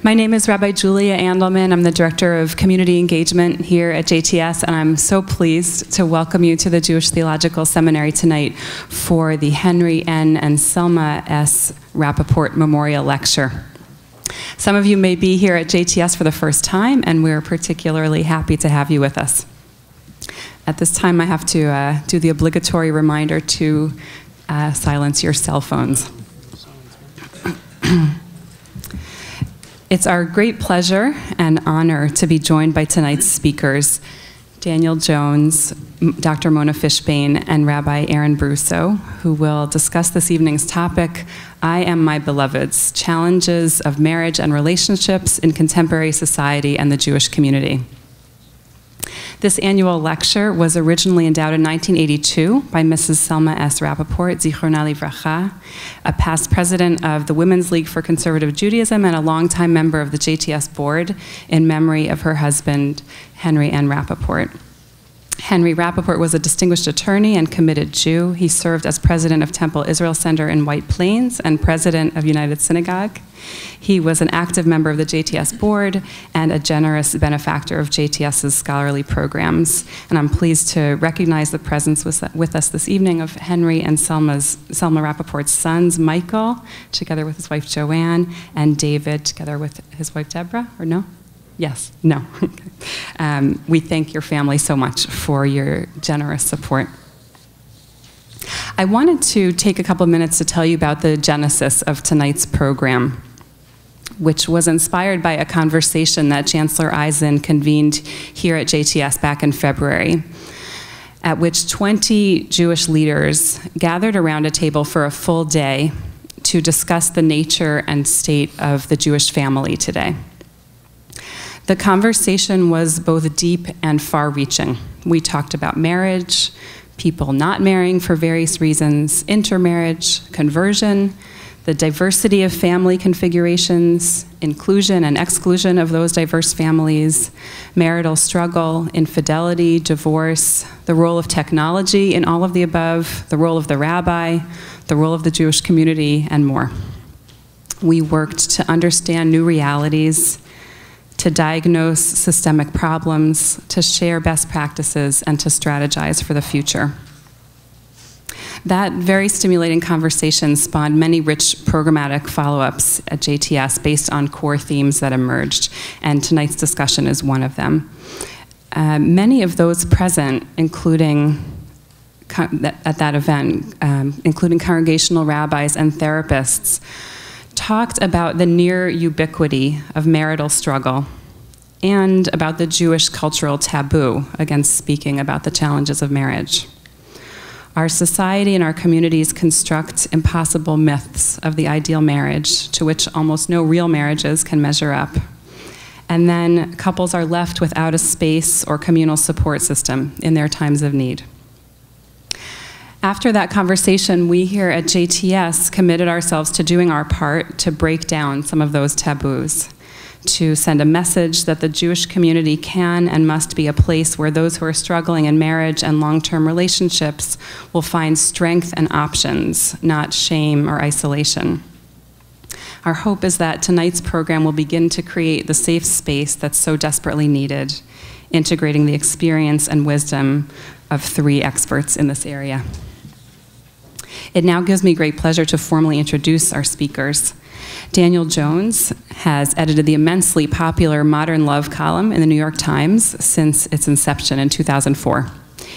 My name is Rabbi Julia Andelman. I'm the Director of Community Engagement here at JTS, and I'm so pleased to welcome you to the Jewish Theological Seminary tonight for the Henry N. and Selma S. Rapaport Memorial Lecture. Some of you may be here at JTS for the first time, and we're particularly happy to have you with us. At this time, I have to do the obligatory reminder to silence your cell phones. It's our great pleasure and honor to be joined by tonight's speakers, Daniel Jones, Dr. Mona Fishbane, and Rabbi Aaron Brusso, who will discuss this evening's topic, I Am My Beloved's Challenges of Marriage and Relationships in Contemporary Society and the Jewish Community. This annual lecture was originally endowed in 1982 by Mrs. Selma S. Rapaport, Zichrona Livracha, a past president of the Women's League for Conservative Judaism and a longtime member of the JTS board in memory of her husband, Henry N. Rapaport. Henry Rapaport was a distinguished attorney and committed Jew. He served as president of Temple Israel Center in White Plains and president of United Synagogue. He was an active member of the JTS board and a generous benefactor of JTS's scholarly programs. And I'm pleased to recognize the presence with us this evening of Henry and Selma Rapaport's sons, Michael, together with his wife Joanne, and David, together with his wife Deborah, or no? Yes, no. We thank your family so much for your generous support. I wanted to take a couple of minutes to tell you about the genesis of tonight's program, which was inspired by a conversation that Chancellor Eisen convened here at JTS back in February, at which 20 Jewish leaders gathered around a table for a full day to discuss the nature and state of the Jewish family today. The conversation was both deep and far-reaching. We talked about marriage, people not marrying for various reasons, intermarriage, conversion, the diversity of family configurations, inclusion and exclusion of those diverse families, marital struggle, infidelity, divorce, the role of technology in all of the above, the role of the rabbi, the role of the Jewish community, and more. We worked to understand new realities, to diagnose systemic problems, to share best practices, and to strategize for the future. That very stimulating conversation spawned many rich programmatic follow-ups at JTS based on core themes that emerged, and tonight's discussion is one of them. Many of those present, including at that event, including congregational rabbis and therapists, talked about the near ubiquity of marital struggle and about the Jewish cultural taboo against speaking about the challenges of marriage. Our society and our communities construct impossible myths of the ideal marriage to which almost no real marriages can measure up. And then couples are left without a space or communal support system in their times of need. After that conversation, we here at JTS committed ourselves to doing our part to break down some of those taboos, to send a message that the Jewish community can and must be a place where those who are struggling in marriage and long-term relationships will find strength and options, not shame or isolation. Our hope is that tonight's program will begin to create the safe space that's so desperately needed, integrating the experience and wisdom of 3 experts in this area. It now gives me great pleasure to formally introduce our speakers. Daniel Jones has edited the immensely popular Modern Love column in the New York Times since its inception in 2004.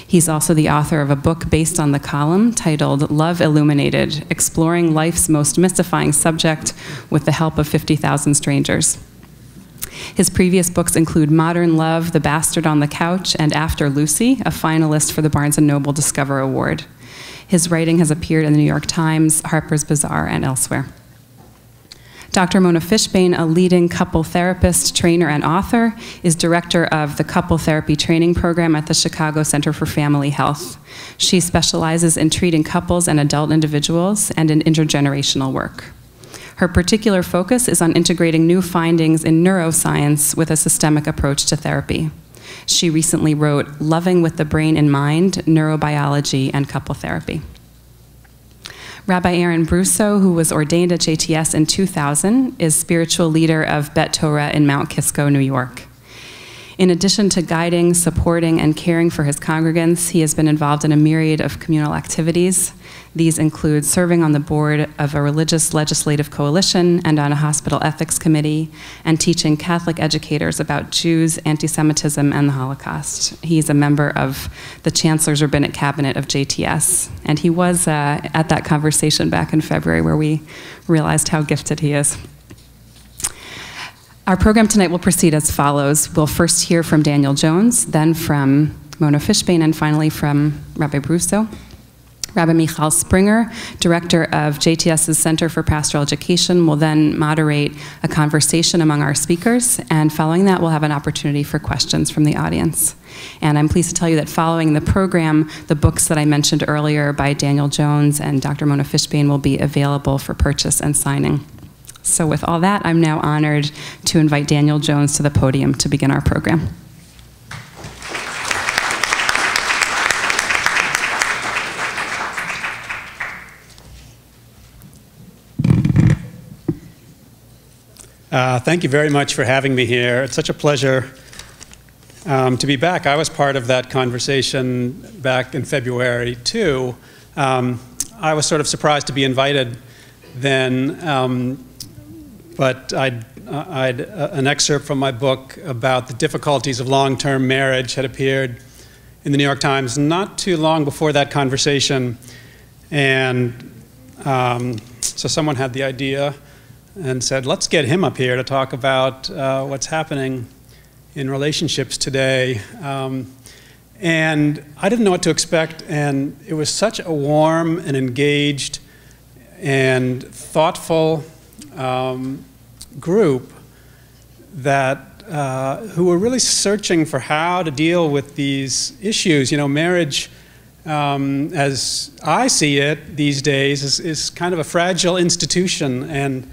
He's also the author of a book based on the column titled Love Illuminated, Exploring Life's Most Mystifying Subject with the Help of 50,000 Strangers. His previous books include Modern Love, The Bastard on the Couch, and After Lucy, a finalist for the Barnes & Noble Discover Award. His writing has appeared in the New York Times, Harper's Bazaar, and elsewhere. Dr. Mona Fishbane, a leading couple therapist, trainer, and author, is director of the Couple Therapy Training Program at the Chicago Center for Family Health. She specializes in treating couples and adult individuals and in intergenerational work. Her particular focus is on integrating new findings in neuroscience with a systemic approach to therapy. She recently wrote Loving with the Brain in Mind, Neurobiology and Couple Therapy. Rabbi Aaron Brusso, who was ordained at JTS in 2000, is spiritual leader of Bet Torah in Mount Kisco, New York. In addition to guiding, supporting, and caring for his congregants, he has been involved in a myriad of communal activities. These include serving on the board of a religious legislative coalition and on a hospital ethics committee, and teaching Catholic educators about Jews, anti-Semitism, and the Holocaust. He's a member of the Chancellor's Rabbinic Cabinet of JTS, and he was at that conversation back in February where we realized how gifted he is. Our program tonight will proceed as follows. We'll first hear from Daniel Jones, then from Mona Fishbane, and finally from Rabbi Brusso. Rabbi Mychal Springer, director of JTS's Center for Pastoral Education, will then moderate a conversation among our speakers, and following that, we'll have an opportunity for questions from the audience. And I'm pleased to tell you that following the program, the books that I mentioned earlier by Daniel Jones and Dr. Mona Fishbane will be available for purchase and signing. So with all that, I'm now honored to invite Daniel Jones to the podium to begin our program. Thank you very much for having me here. It's such a pleasure to be back. I was part of that conversation back in February, too. I was sort of surprised to be invited then, but I'd an excerpt from my book about the difficulties of long-term marriage had appeared in the New York Times not too long before that conversation. And so someone had the idea and said, let's get him up here to talk about what's happening in relationships today. And I didn't know what to expect, and it was such a warm and engaged and thoughtful group that who were really searching for how to deal with these issues. You know, marriage, as I see it these days, is kind of a fragile institution, and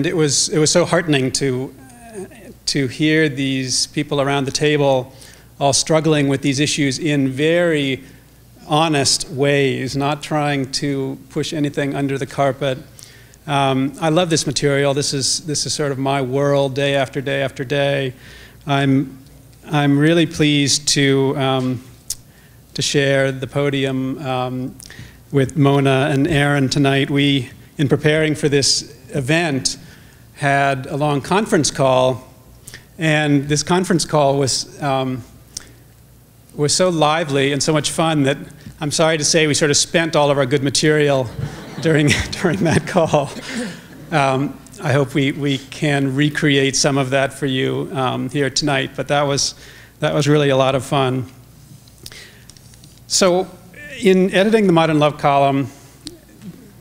it was so heartening to hear these people around the table all struggling with these issues in very honest ways, not trying to push anything under the carpet. I love this material. This is sort of my world, day after day after day. I'm really pleased to share the podium with Mona and Aaron tonight. We, in preparing for this event, had a long conference call, and this conference call was so lively and so much fun that I'm sorry to say we sort of spent all of our good material during that call. I hope we can recreate some of that for you here tonight, but that was really a lot of fun. So in editing the Modern Love column,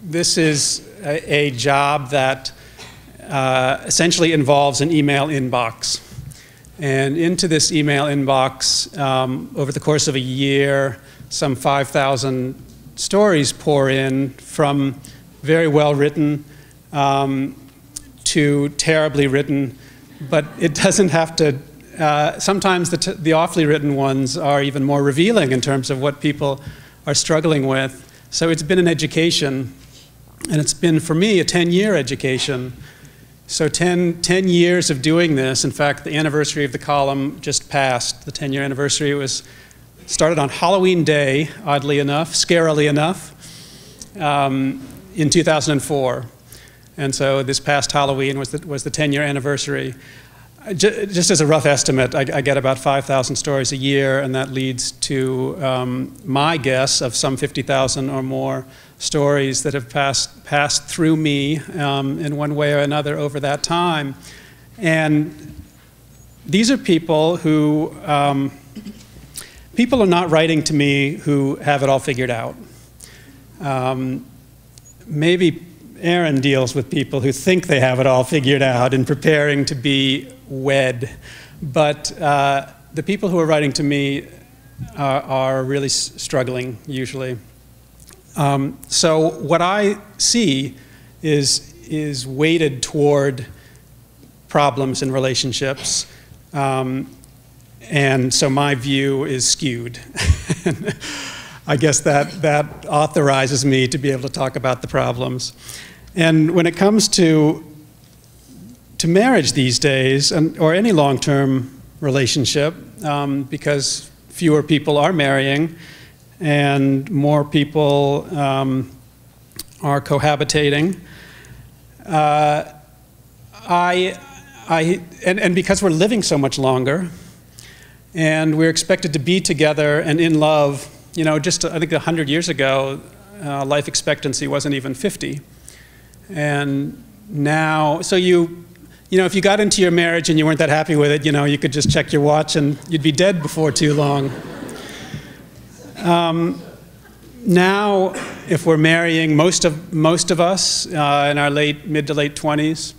this is a job that essentially involves an email inbox. And into this email inbox, over the course of a year, some 5,000 stories pour in, from very well written to terribly written, but it doesn't have to. Sometimes the awfully written ones are even more revealing in terms of what people are struggling with. So it's been an education, and it's been, for me, a 10-year education. So 10 years of doing this. In fact, the anniversary of the column just passed, the 10-year anniversary. It was started on Halloween Day, oddly enough, scarily enough, in 2004. And so this past Halloween was the 10-year anniversary. Just as a rough estimate, I get about 5,000 stories a year, and that leads to my guess of some 50,000 or more stories that have passed through me in one way or another over that time. And these are people who, people are not writing to me who have it all figured out. Maybe Aaron deals with people who think they have it all figured out and preparing to be wed. But the people who are writing to me are really struggling, usually. So what I see is weighted toward problems in relationships. And so my view is skewed. I guess that authorizes me to be able to talk about the problems. And when it comes to marriage these days, or any long-term relationship, because fewer people are marrying and more people are cohabitating, and because we're living so much longer, and we're expected to be together and in love, you know, just I think 100 years ago, life expectancy wasn't even 50. And now, so you know, if you got into your marriage and you weren't that happy with it, you know, you could just check your watch and you'd be dead before too long. Now, if we're marrying, most of us in our mid to late 20s,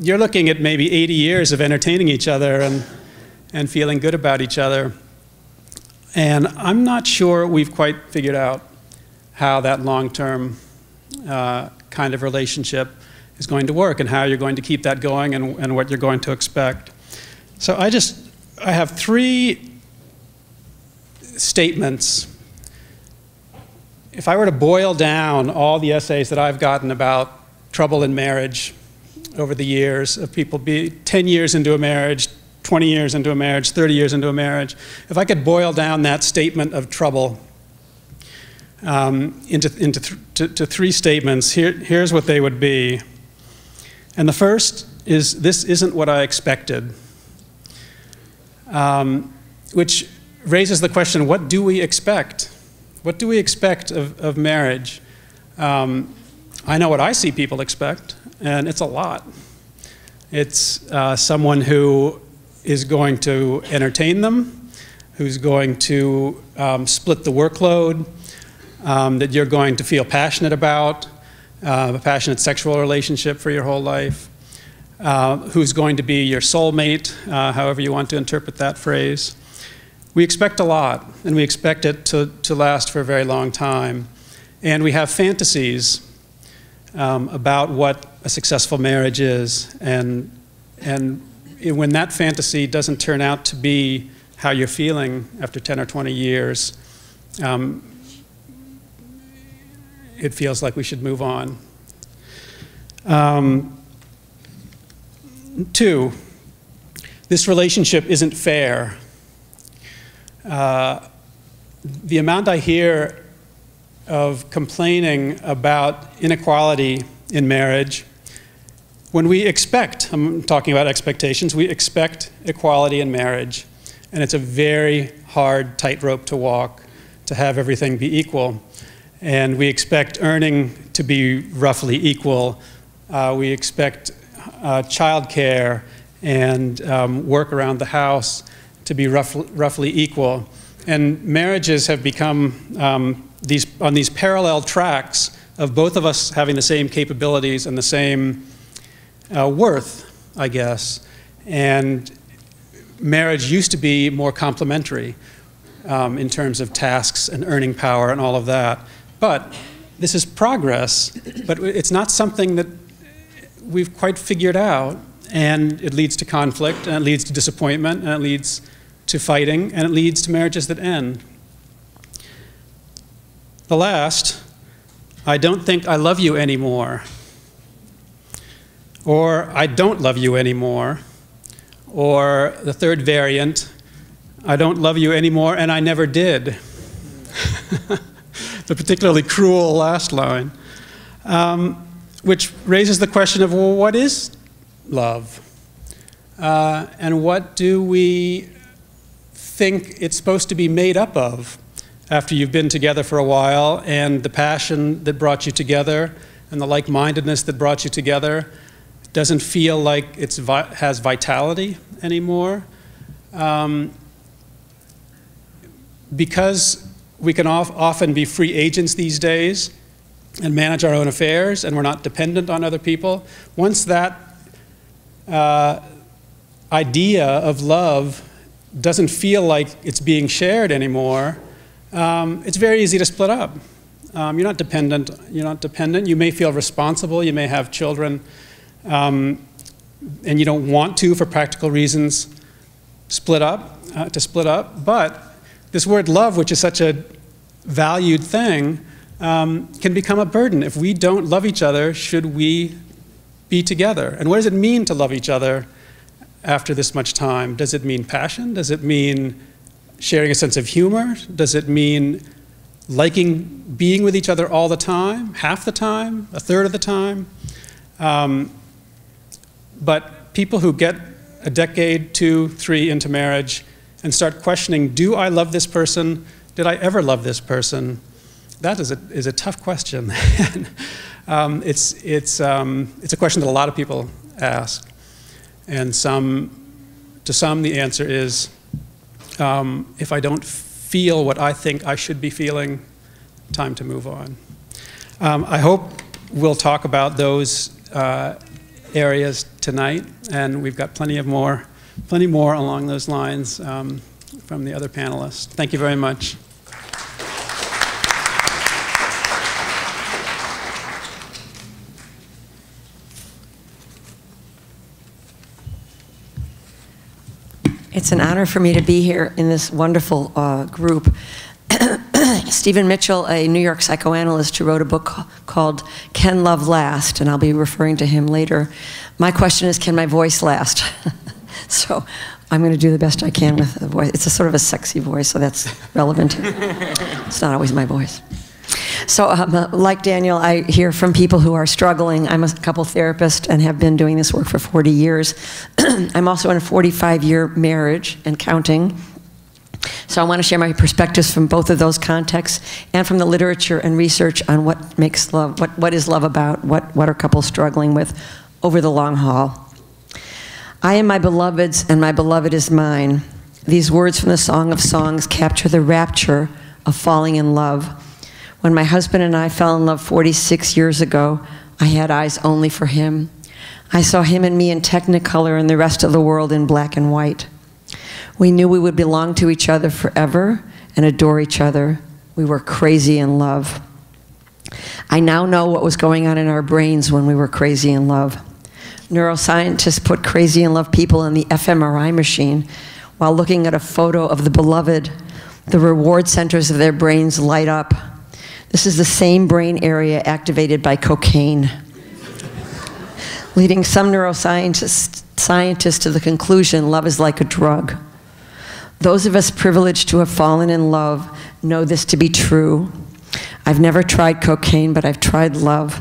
you're looking at maybe 80 years of entertaining each other and feeling good about each other. And I'm not sure we've quite figured out how that long-term kind of relationship is going to work and how you're going to keep that going and what you're going to expect. So I have 3 statements. If I were to boil down all the essays that I've gotten about trouble in marriage over the years, of people 10 years into a marriage, 20 years into a marriage, 30 years into a marriage, if I could boil down that statement of trouble into 3 statements, here's what they would be. And the first is, this isn't what I expected, which raises the question, what do we expect? What do we expect of marriage? I know what I see people expect, and it's a lot. It's someone who is going to entertain them, who's going to split the workload, that you're going to feel passionate about, a passionate sexual relationship for your whole life, who's going to be your soulmate, however you want to interpret that phrase. We expect a lot, and we expect it to last for a very long time. And we have fantasies about what a successful marriage is. And when that fantasy doesn't turn out to be how you're feeling after 10 or 20 years, it feels like we should move on. 2, this relationship isn't fair. The amount I hear of complaining about inequality in marriage, when we expect, I'm talking about expectations, we expect equality in marriage, and it's a very hard tightrope to walk, to have everything be equal. And we expect earning to be roughly equal. We expect childcare and work around the house to be roughly equal. And marriages have become on these parallel tracks of both of us having the same capabilities and the same worth, I guess. And marriage used to be more complementary in terms of tasks and earning power and all of that. But this is progress, but it's not something that we've quite figured out, and it leads to conflict, and it leads to disappointment, and it leads to fighting, and it leads to marriages that end. The last, I don't think I love you anymore, or I don't love you anymore, or the third variant, I don't love you anymore and I never did. The particularly cruel last line, which raises the question of, well, what is love? And what do we think it's supposed to be made up of after you've been together for a while, and the passion that brought you together and the like-mindedness that brought you together doesn't feel like it has vitality anymore? Because we can often be free agents these days and manage our own affairs, and we're not dependent on other people. Once that idea of love doesn't feel like it's being shared anymore, it's very easy to split up. You're not dependent. You're not dependent. You may feel responsible. You may have children, and you don't want to, for practical reasons, split up. But this word love, which is such a valued thing, can become a burden. If we don't love each other, should we be together? And what does it mean to love each other after this much time? Does it mean passion? Does it mean sharing a sense of humor? Does it mean liking being with each other all the time, half the time, a third of the time? But people who get a decade, 2, 3 into marriage and start questioning, do I love this person? Did I ever love this person? That is a tough question. It's a question that a lot of people ask. And to some, the answer is, if I don't feel what I think I should be feeling, time to move on. I hope we'll talk about those areas tonight, and we've got plenty more along those lines from the other panelists. Thank you very much. It's an honor for me to be here in this wonderful group. Stephen Mitchell, a New York psychoanalyst who wrote a book called Can Love Last? And I'll be referring to him later. My question is, can my voice last? So I'm going to do the best I can with the voice. It's a sort of a sexy voice, so that's relevant. It's not always my voice. So like Daniel, I hear from people who are struggling. I'm a couple therapist and have been doing this work for 40 years. I'm also in a 45-year marriage and counting. So I want to share my perspectives from both of those contexts and from the literature and research on what makes love, what is love about, what are couples struggling with over the long haul. I am my beloved's and my beloved is mine. These words from the Song of Songs capture the rapture of falling in love. When my husband and I fell in love 46 years ago, I had eyes only for him. I saw him and me in Technicolor and the rest of the world in black and white. We knew we would belong to each other forever and adore each other. We were crazy in love. I now know what was going on in our brains when we were crazy in love. Neuroscientists put crazy in love people in the fMRI machine while looking at a photo of the beloved. The reward centers of their brains light up. This is the same brain area activated by cocaine, leading some neuroscientists to the conclusion love is like a drug. Those of us privileged to have fallen in love know this to be true. I've never tried cocaine, but I've tried love,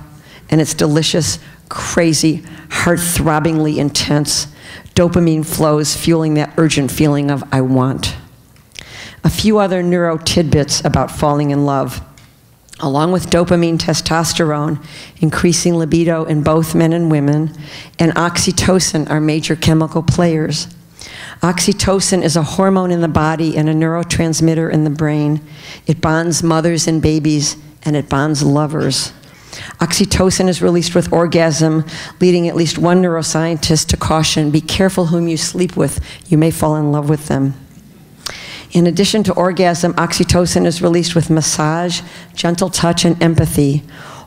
and it's delicious, crazy, heart-throbbingly intense. Dopamine flows, fueling that urgent feeling of I want. A few other neuro tidbits about falling in love. Along with dopamine, testosterone, increasing libido in both men and women, and oxytocin are major chemical players. Oxytocin is a hormone in the body and a neurotransmitter in the brain. It bonds mothers and babies, and it bonds lovers. Oxytocin is released with orgasm, leading at least one neuroscientist to caution, be careful whom you sleep with. You may fall in love with them. In addition to orgasm, oxytocin is released with massage, gentle touch, and empathy,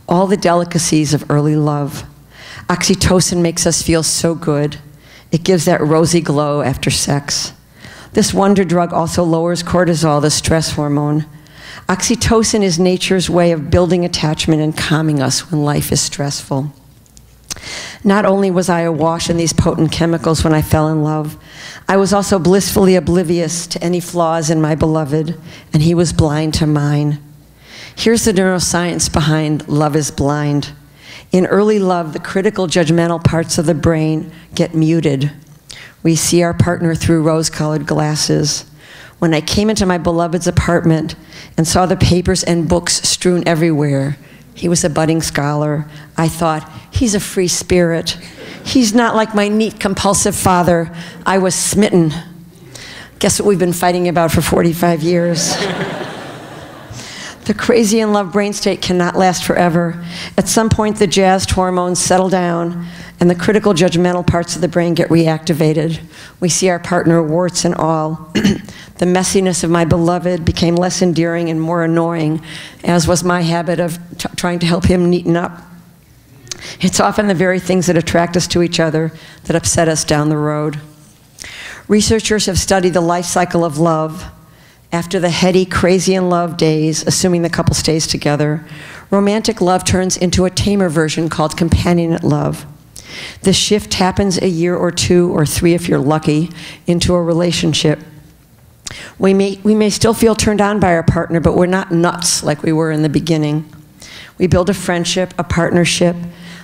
all the delicacies of early love. Oxytocin makes us feel so good. It gives that rosy glow after sex. This wonder drug also lowers cortisol, the stress hormone. Oxytocin is nature's way of building attachment and calming us when life is stressful. Not only was I awash in these potent chemicals when I fell in love, I was also blissfully oblivious to any flaws in my beloved, and he was blind to mine. Here's the neuroscience behind love is blind. In early love, the critical judgmental parts of the brain get muted. We see our partner through rose-colored glasses. When I came into my beloved's apartment and saw the papers and books strewn everywhere, he was a budding scholar. I thought, he's a free spirit. He's not like my neat, compulsive father. I was smitten. Guess what we've been fighting about for 45 years? The crazy in love brain state cannot last forever. At some point, the jazzed hormones settle down, and the critical judgmental parts of the brain get reactivated. We see our partner, warts and all. The messiness of my beloved became less endearing and more annoying, as was my habit of trying to help him neaten up. It's often the very things that attract us to each other that upset us down the road. Researchers have studied the life cycle of love After the heady, crazy in love days, assuming the couple stays together, romantic love turns into a tamer version called companionate love. This shift happens a year or 2 or 3 if you're lucky into a relationship. We may still feel turned on by our partner, but we're not nuts like we were in the beginning. We build a friendship, a partnership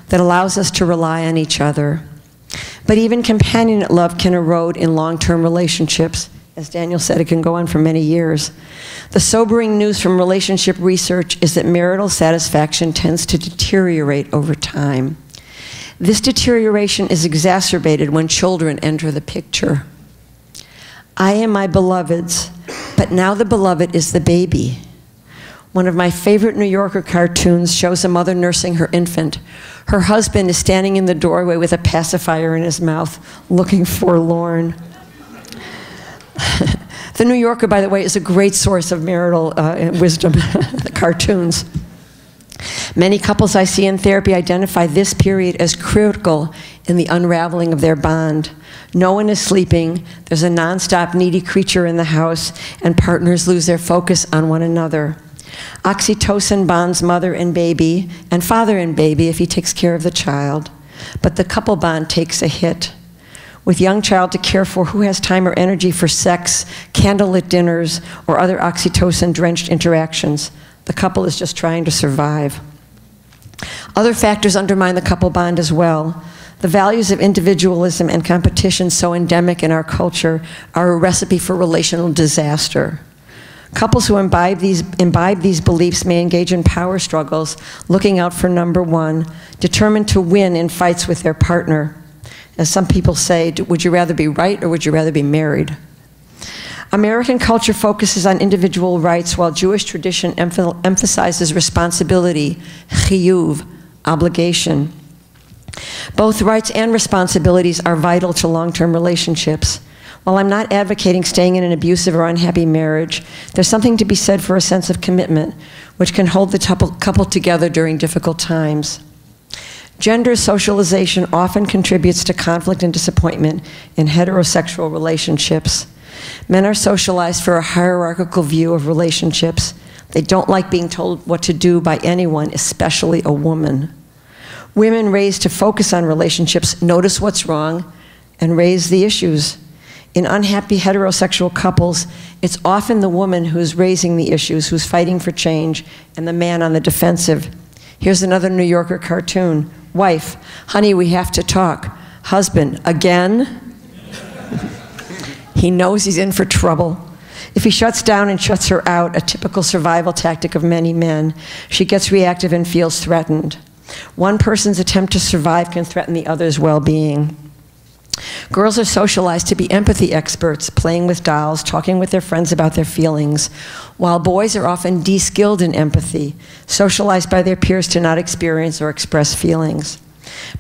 that allows us to rely on each other. But even companionate love can erode in long-term relationships. As Daniel said, it can go on for many years. The sobering news from relationship research is that marital satisfaction tends to deteriorate over time. This deterioration is exacerbated when children enter the picture. I am my beloved's, but now the beloved is the baby. One of my favorite New Yorker cartoons shows a mother nursing her infant. Her husband is standing in the doorway with a pacifier in his mouth, looking forlorn. The New Yorker, by the way, is a great source of marital wisdom, the cartoons. Many couples I see in therapy identify this period as critical in the unraveling of their bond. No one is sleeping, there's a nonstop needy creature in the house, and partners lose their focus on one another. Oxytocin bonds mother and baby, and father and baby if he takes care of the child. But the couple bond takes a hit. With young child to care for, who has time or energy for sex, candlelit dinners, or other oxytocin-drenched interactions? The couple is just trying to survive. Other factors undermine the couple bond as well. The values of individualism and competition so endemic in our culture are a recipe for relational disaster. Couples who imbibe these beliefs may engage in power struggles, looking out for number one, determined to win in fights with their partner. As some people say, would you rather be right or would you rather be married? American culture focuses on individual rights while Jewish tradition emphasizes responsibility, chiyuv, obligation. Both rights and responsibilities are vital to long-term relationships. While I'm not advocating staying in an abusive or unhappy marriage, there's something to be said for a sense of commitment, which can hold the couple together during difficult times. Gender socialization often contributes to conflict and disappointment in heterosexual relationships. Men are socialized for a hierarchical view of relationships. They don't like being told what to do by anyone, especially a woman. Women raised to focus on relationships notice what's wrong and raise the issues. In unhappy heterosexual couples, it's often the woman who's raising the issues, who's fighting for change, and the man on the defensive. Here's another New Yorker cartoon. Wife, honey, we have to talk. Husband, again? He knows he's in for trouble. If he shuts down and shuts her out, a typical survival tactic of many men, she gets reactive and feels threatened. One person's attempt to survive can threaten the other's well-being. Girls are socialized to be empathy experts, playing with dolls, talking with their friends about their feelings, while boys are often de-skilled in empathy, socialized by their peers to not experience or express feelings.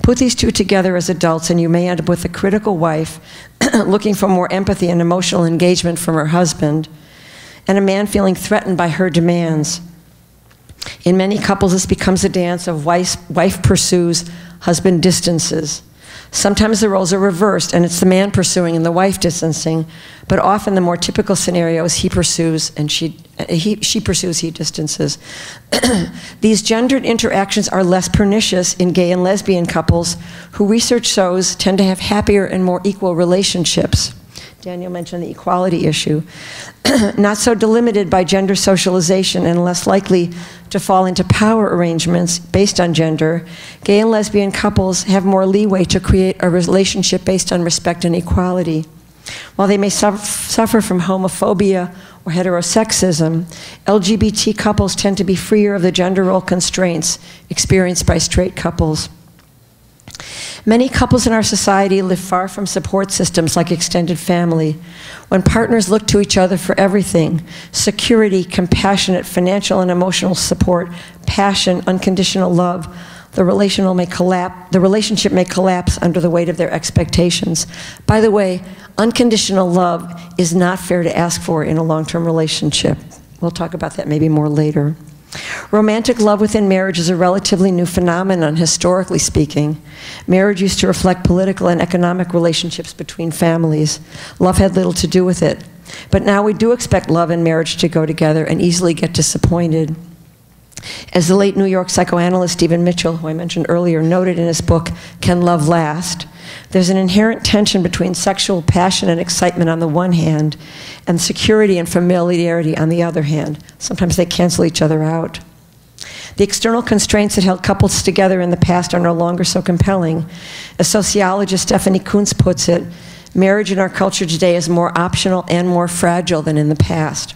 Put these two together as adults and you may end up with a critical wife looking for more empathy and emotional engagement from her husband, and a man feeling threatened by her demands. In many couples, this becomes a dance of wife pursues, husband distances. Sometimes the roles are reversed, and it's the man pursuing and the wife distancing, but often the more typical scenario is he pursues and she pursues, he distances. These gendered interactions are less pernicious in gay and lesbian couples, who research shows tend to have happier and more equal relationships. Daniel mentioned the equality issue. Not so delimited by gender socialization and less likely to fall into power arrangements based on gender, gay and lesbian couples have more leeway to create a relationship based on respect and equality. While they may suffer from homophobia or heterosexism, LGBT couples tend to be freer of the gender role constraints experienced by straight couples. Many couples in our society live far from support systems like extended family. When partners look to each other for everything, security, compassionate, financial and emotional support, passion, unconditional love, the relationship may collapse under the weight of their expectations. By the way, unconditional love is not fair to ask for in a long-term relationship. We'll talk about that maybe more later. Romantic love within marriage is a relatively new phenomenon, historically speaking. Marriage used to reflect political and economic relationships between families. Love had little to do with it. But now we do expect love and marriage to go together and easily get disappointed. As the late New York psychoanalyst Stephen Mitchell, who I mentioned earlier, noted in his book, Can Love Last?, there's an inherent tension between sexual passion and excitement on the one hand, and security and familiarity on the other hand. Sometimes they cancel each other out. The external constraints that held couples together in the past are no longer so compelling. As sociologist Stephanie Kuntz puts it, marriage in our culture today is more optional and more fragile than in the past.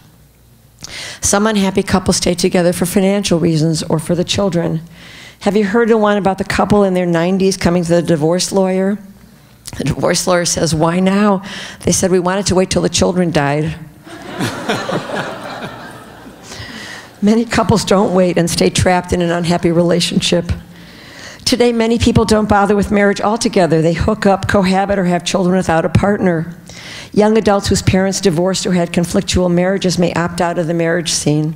Some unhappy couples stay together for financial reasons or for the children. Have you heard the one about the couple in their 90s coming to the divorce lawyer? The divorce lawyer says, "Why now?" They said, "We wanted to wait till the children died." Many couples don't wait and stay trapped in an unhappy relationship. Today, many people don't bother with marriage altogether. They hook up, cohabit, or have children without a partner. Young adults whose parents divorced or had conflictual marriages may opt out of the marriage scene.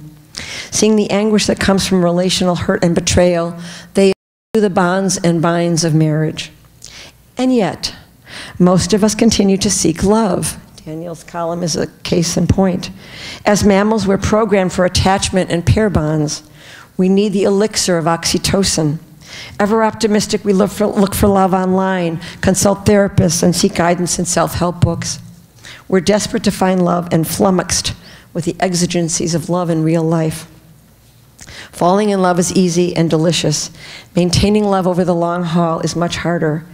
Seeing the anguish that comes from relational hurt and betrayal, they do the bonds and binds of marriage. And yet, most of us continue to seek love. Daniel's column is a case in point. As mammals, we're programmed for attachment and pair bonds. We need the elixir of oxytocin. Ever optimistic, we look for love online, consult therapists, and seek guidance in self-help books. We're desperate to find love and flummoxed with the exigencies of love in real life. Falling in love is easy and delicious. Maintaining love over the long haul is much harder.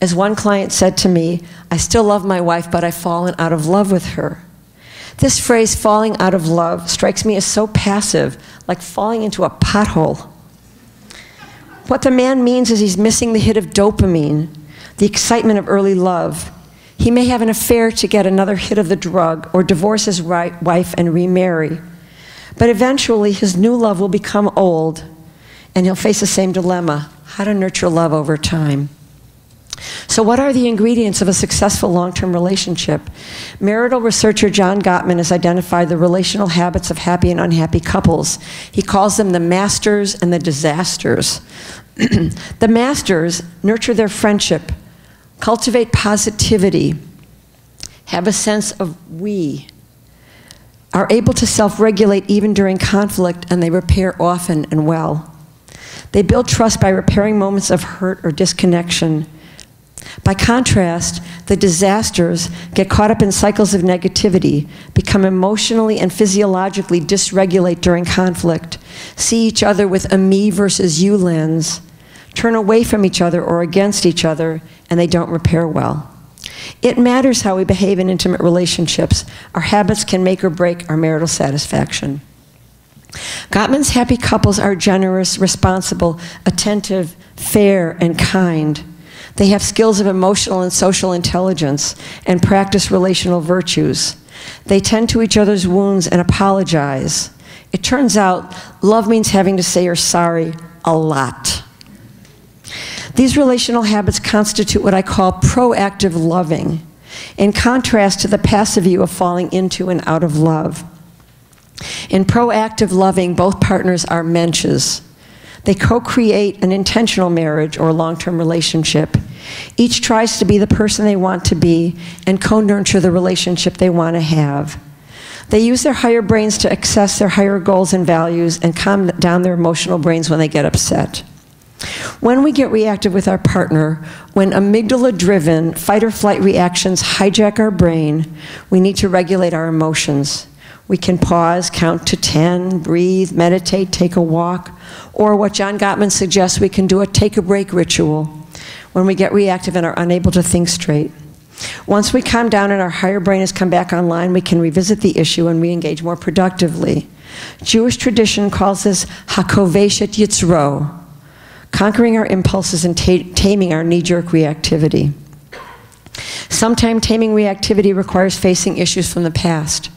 As one client said to me, "I still love my wife, but I've fallen out of love with her." This phrase, falling out of love, strikes me as so passive, like falling into a pothole. What the man means is he's missing the hit of dopamine, the excitement of early love. He may have an affair to get another hit of the drug, or divorce his wife and remarry. But eventually, his new love will become old, and he'll face the same dilemma: how to nurture love over time. So what are the ingredients of a successful long-term relationship? Marital researcher John Gottman has identified the relational habits of happy and unhappy couples. He calls them the masters and the disasters. The masters nurture their friendship, cultivate positivity, have a sense of we, are able to self-regulate even during conflict, and they repair often and well. They build trust by repairing moments of hurt or disconnection. By contrast, the disasters get caught up in cycles of negativity, become emotionally and physiologically dysregulate during conflict, see each other with a me versus you lens, turn away from each other or against each other, and they don't repair well. It matters how we behave in intimate relationships. Our habits can make or break our marital satisfaction. Gottman's happy couples are generous, responsible, attentive, fair, and kind. They have skills of emotional and social intelligence and practice relational virtues. They tend to each other's wounds and apologize. It turns out love means having to say you're sorry a lot. These relational habits constitute what I call proactive loving, in contrast to the passive view of falling into and out of love. In proactive loving, both partners are mensches. They co-create an intentional marriage or long-term relationship. Each tries to be the person they want to be and co-nurture the relationship they want to have. They use their higher brains to access their higher goals and values and calm down their emotional brains when they get upset. When we get reactive with our partner, when amygdala-driven fight-or-flight reactions hijack our brain, we need to regulate our emotions. We can pause, count to 10, breathe, meditate, take a walk, or what John Gottman suggests, we can do a take-a-break ritual when we get reactive and are unable to think straight. Once we calm down and our higher brain has come back online, we can revisit the issue and re-engage more productively. Jewish tradition calls this hakoveshet yitzro, conquering our impulses and taming our knee-jerk reactivity. Sometimes taming reactivity requires facing issues from the past.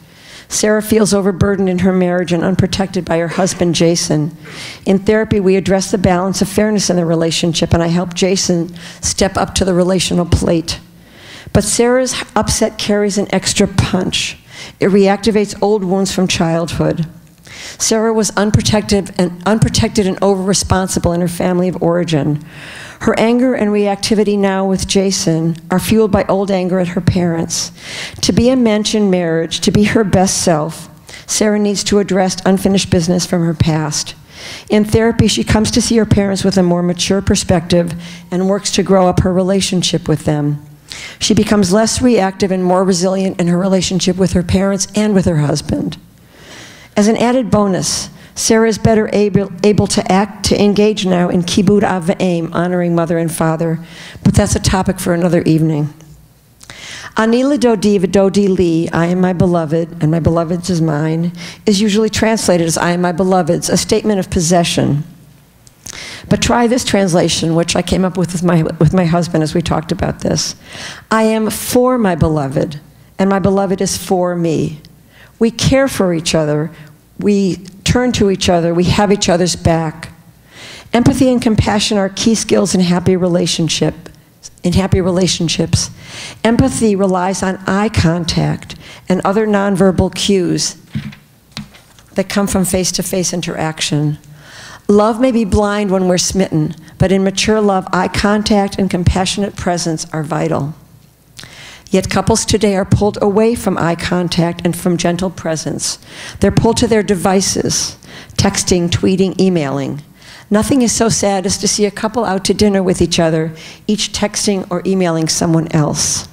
Sarah feels overburdened in her marriage and unprotected by her husband, Jason. In therapy, we address the balance of fairness in the relationship, and I help Jason step up to the relational plate. But Sarah's upset carries an extra punch. It reactivates old wounds from childhood. Sarah was unprotected and over-responsible in her family of origin. Her anger and reactivity now with Jason are fueled by old anger at her parents. To be a mensch in marriage, to be her best self, Sarah needs to address unfinished business from her past. In therapy, she comes to see her parents with a more mature perspective and works to grow up her relationship with them. She becomes less reactive and more resilient in her relationship with her parents and with her husband. As an added bonus, Sarah is better able to engage now in Kibud Av V'Em, honoring mother and father, but that's a topic for another evening. Ani l'dodi v'dodi li, I am my beloved, and my beloved is mine, is usually translated as I am my beloved's, a statement of possession. But try this translation, which I came up with my husband as we talked about this. I am for my beloved, and my beloved is for me. We care for each other. We turn to each other. We have each other's back. Empathy and compassion are key skills in happy relationships. Empathy relies on eye contact and other nonverbal cues that come from face-to-face interaction. Love may be blind when we're smitten, but in mature love, eye contact and compassionate presence are vital. Yet couples today are pulled away from eye contact and from gentle presence. They're pulled to their devices, texting, tweeting, emailing. Nothing is so sad as to see a couple out to dinner with each other, each texting or emailing someone else.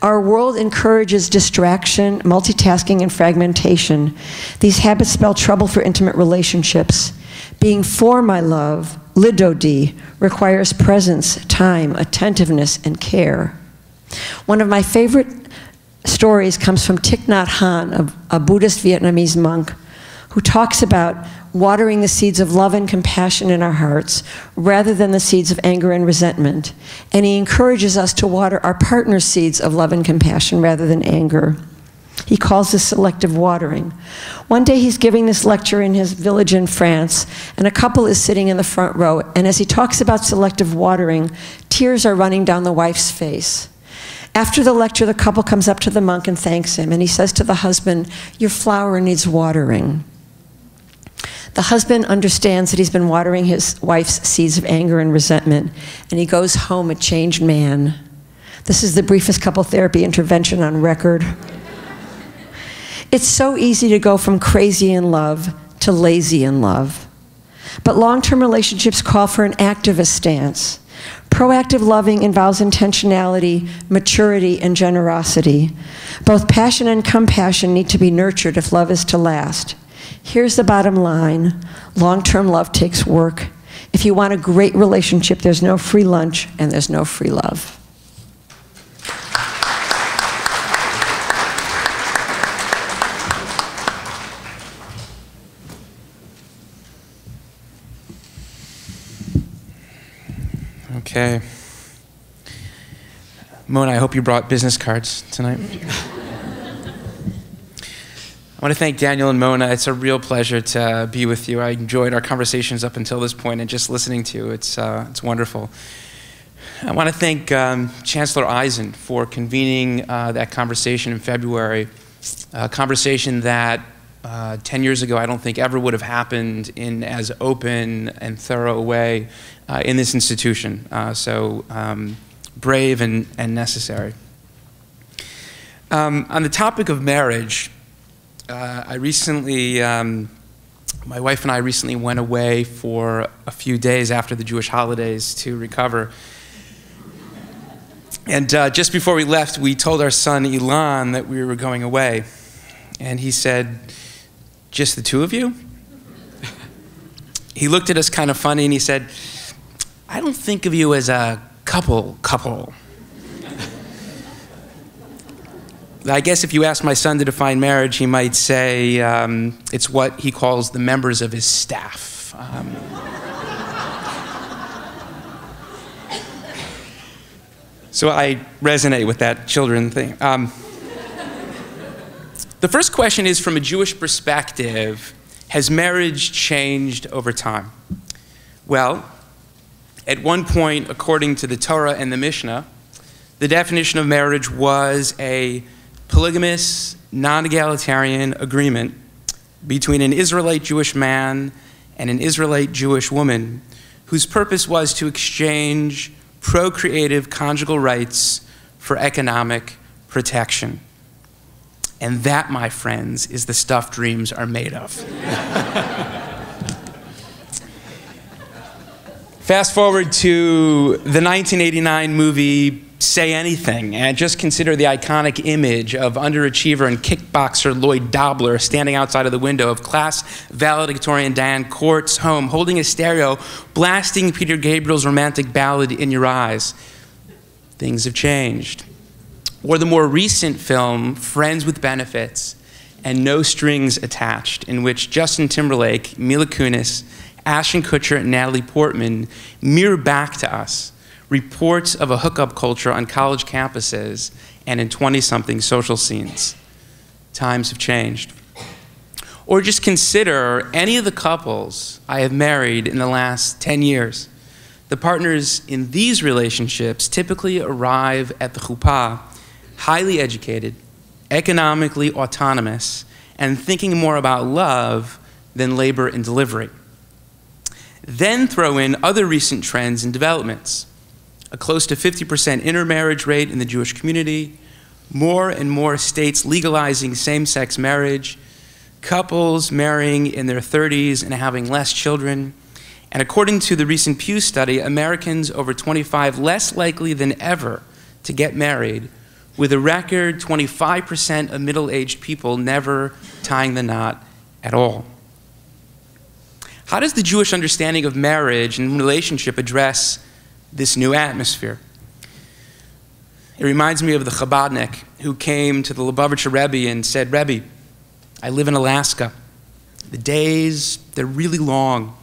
Our world encourages distraction, multitasking, and fragmentation. These habits spell trouble for intimate relationships. Being for my love, lidodi, requires presence, time, attentiveness, and care. One of my favorite stories comes from Thich Nhat Hanh, a Buddhist Vietnamese monk, who talks about watering the seeds of love and compassion in our hearts rather than the seeds of anger and resentment. And he encourages us to water our partner's seeds of love and compassion rather than anger. He calls this selective watering. One day he's giving this lecture in his village in France, and a couple is sitting in the front row, and as he talks about selective watering, tears are running down the wife's face. After the lecture, the couple comes up to the monk and thanks him, and he says to the husband, "Your flower needs watering." The husband understands that he's been watering his wife's seeds of anger and resentment, and he goes home a changed man. This is the briefest couple therapy intervention on record. It's so easy to go from crazy in love to lazy in love. But long-term relationships call for an activist stance. Proactive loving involves intentionality, maturity, and generosity. Both passion and compassion need to be nurtured if love is to last. Here's the bottom line. Long-term love takes work. If you want a great relationship, there's no free lunch and there's no free love. Okay. Mona, I hope you brought business cards tonight. I want to thank Daniel and Mona. It's a real pleasure to be with you. I enjoyed our conversations up until this point, and just listening to you, it's wonderful. I want to thank Chancellor Eisen for convening that conversation in February, a conversation that 10 years ago I don't think ever would have happened in as open and thorough a way in this institution. So brave and necessary. On the topic of marriage, I recently, my wife and I recently went away for a few days after the Jewish holidays to recover. And just before we left, we told our son Ilan that we were going away. And he said, "Just the two of you?" He looked at us kind of funny and he said, "I don't think of you as a couple. I guess if you ask my son to define marriage, he might say it's what he calls the members of his staff. So I resonate with that children thing. The first question is, from a Jewish perspective, has marriage changed over time? Well, at one point, according to the Torah and the Mishnah, the definition of marriage was a polygamous, non-egalitarian agreement between an Israelite Jewish man and an Israelite Jewish woman whose purpose was to exchange procreative conjugal rights for economic protection. And that, my friends, is the stuff dreams are made of. Fast forward to the 1989 movie Say Anything, and just consider the iconic image of underachiever and kickboxer Lloyd Dobler standing outside of the window of class valedictorian Diane Court's home, holding a stereo, blasting Peter Gabriel's romantic ballad, In Your Eyes. Things have changed. Or the more recent film, Friends with Benefits and No Strings Attached, in which Justin Timberlake, Mila Kunis, Ashton Kutcher, and Natalie Portman mirror back to us reports of a hookup culture on college campuses and in 20-something social scenes. Times have changed. Or just consider any of the couples I have married in the last 10 years. The partners in these relationships typically arrive at the chuppah highly educated, economically autonomous, and thinking more about love than labor and delivery. Then throw in other recent trends and developments. A close to 50% intermarriage rate in the Jewish community, more and more states legalizing same-sex marriage, couples marrying in their 30s and having less children, and according to the recent Pew study, Americans over 25 less likely than ever to get married, with a record 25% of middle-aged people never tying the knot at all. How does the Jewish understanding of marriage and relationship address this new atmosphere? It reminds me of the Chabadnik who came to the Lubavitcher Rebbe and said, Rebbe, I live in Alaska. The days, they're really long.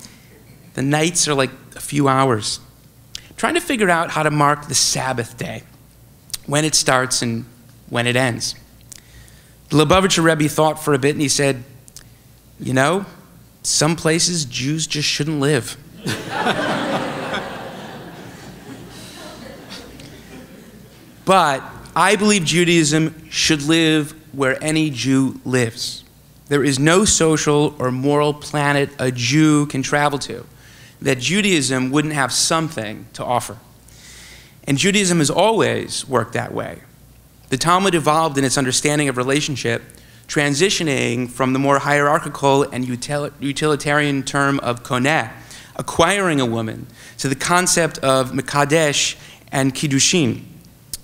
The nights are like a few hours. Trying to figure out how to mark the Sabbath day, when it starts and when it ends. The Lubavitcher Rebbe thought for a bit and he said, you know, some places Jews just shouldn't live. But I believe Judaism should live where any Jew lives. There is no social or moral planet a Jew can travel to that Judaism wouldn't have something to offer. And Judaism has always worked that way. The Talmud evolved in its understanding of relationship, transitioning from the more hierarchical and utilitarian term of koneh, acquiring a woman, to the concept of mekadesh and kiddushin,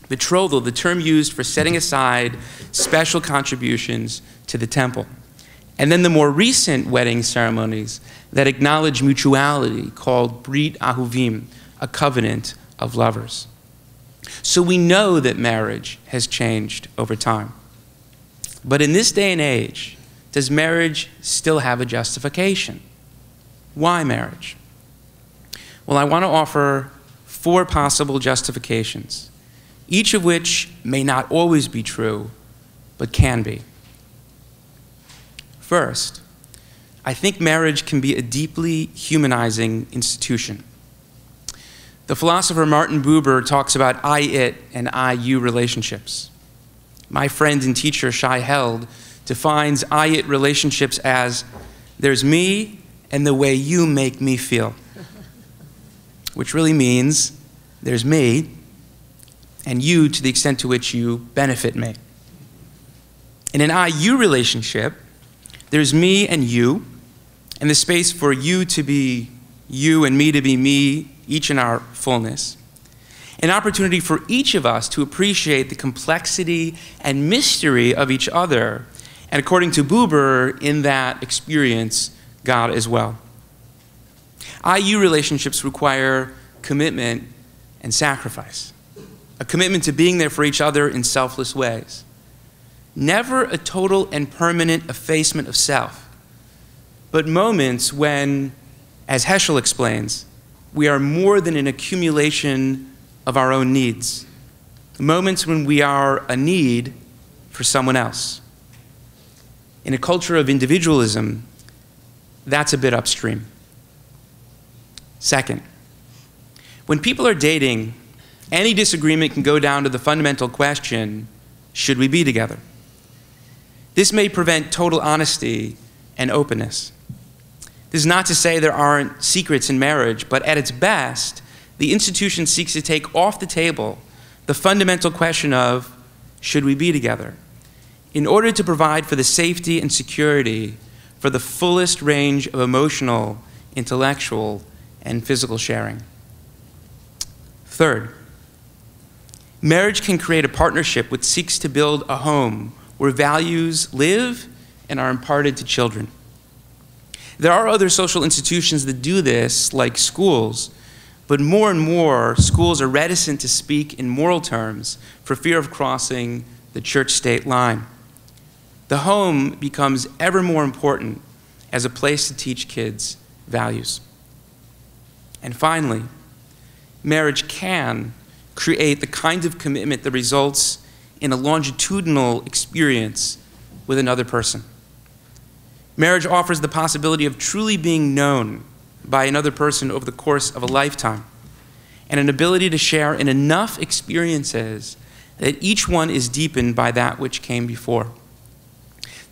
betrothal, the term used for setting aside special contributions to the temple. And then the more recent wedding ceremonies that acknowledge mutuality, called Brit Ahuvim, a covenant of lovers. So we know that marriage has changed over time. But in this day and age, does marriage still have a justification? Why marriage? Well, I want to offer 4 possible justifications, each of which may not always be true, but can be. First, I think marriage can be a deeply humanizing institution. The philosopher Martin Buber talks about I-it and I-you relationships. My friend and teacher, Shai Held, defines I-it relationships as, there's me and the way you make me feel. Which really means, there's me and you to the extent to which you benefit me. In an I-you relationship, there's me and you, and the space for you to be you and me to be me, each in our fullness. An opportunity for each of us to appreciate the complexity and mystery of each other, and according to Buber, in that experience, God as well. I-you relationships require commitment and sacrifice, a commitment to being there for each other in selfless ways. Never a total and permanent effacement of self, but moments when, as Heschel explains, we are more than an accumulation of our own needs. Moments when we are a need for someone else. In a culture of individualism, that's a bit upstream. Second, when people are dating, any disagreement can go down to the fundamental question, should we be together? This may prevent total honesty and openness. This is not to say there aren't secrets in marriage, but at its best, the institution seeks to take off the table the fundamental question of, should we be together, in order to provide for the safety and security for the fullest range of emotional, intellectual, and physical sharing. Third, marriage can create a partnership which seeks to build a home where values live and are imparted to children. There are other social institutions that do this, like schools, but more and more schools are reticent to speak in moral terms for fear of crossing the church-state line. The home becomes ever more important as a place to teach kids values. And finally, marriage can create the kind of commitment that results in a longitudinal experience with another person. Marriage offers the possibility of truly being known by another person over the course of a lifetime, and an ability to share in enough experiences that each one is deepened by that which came before.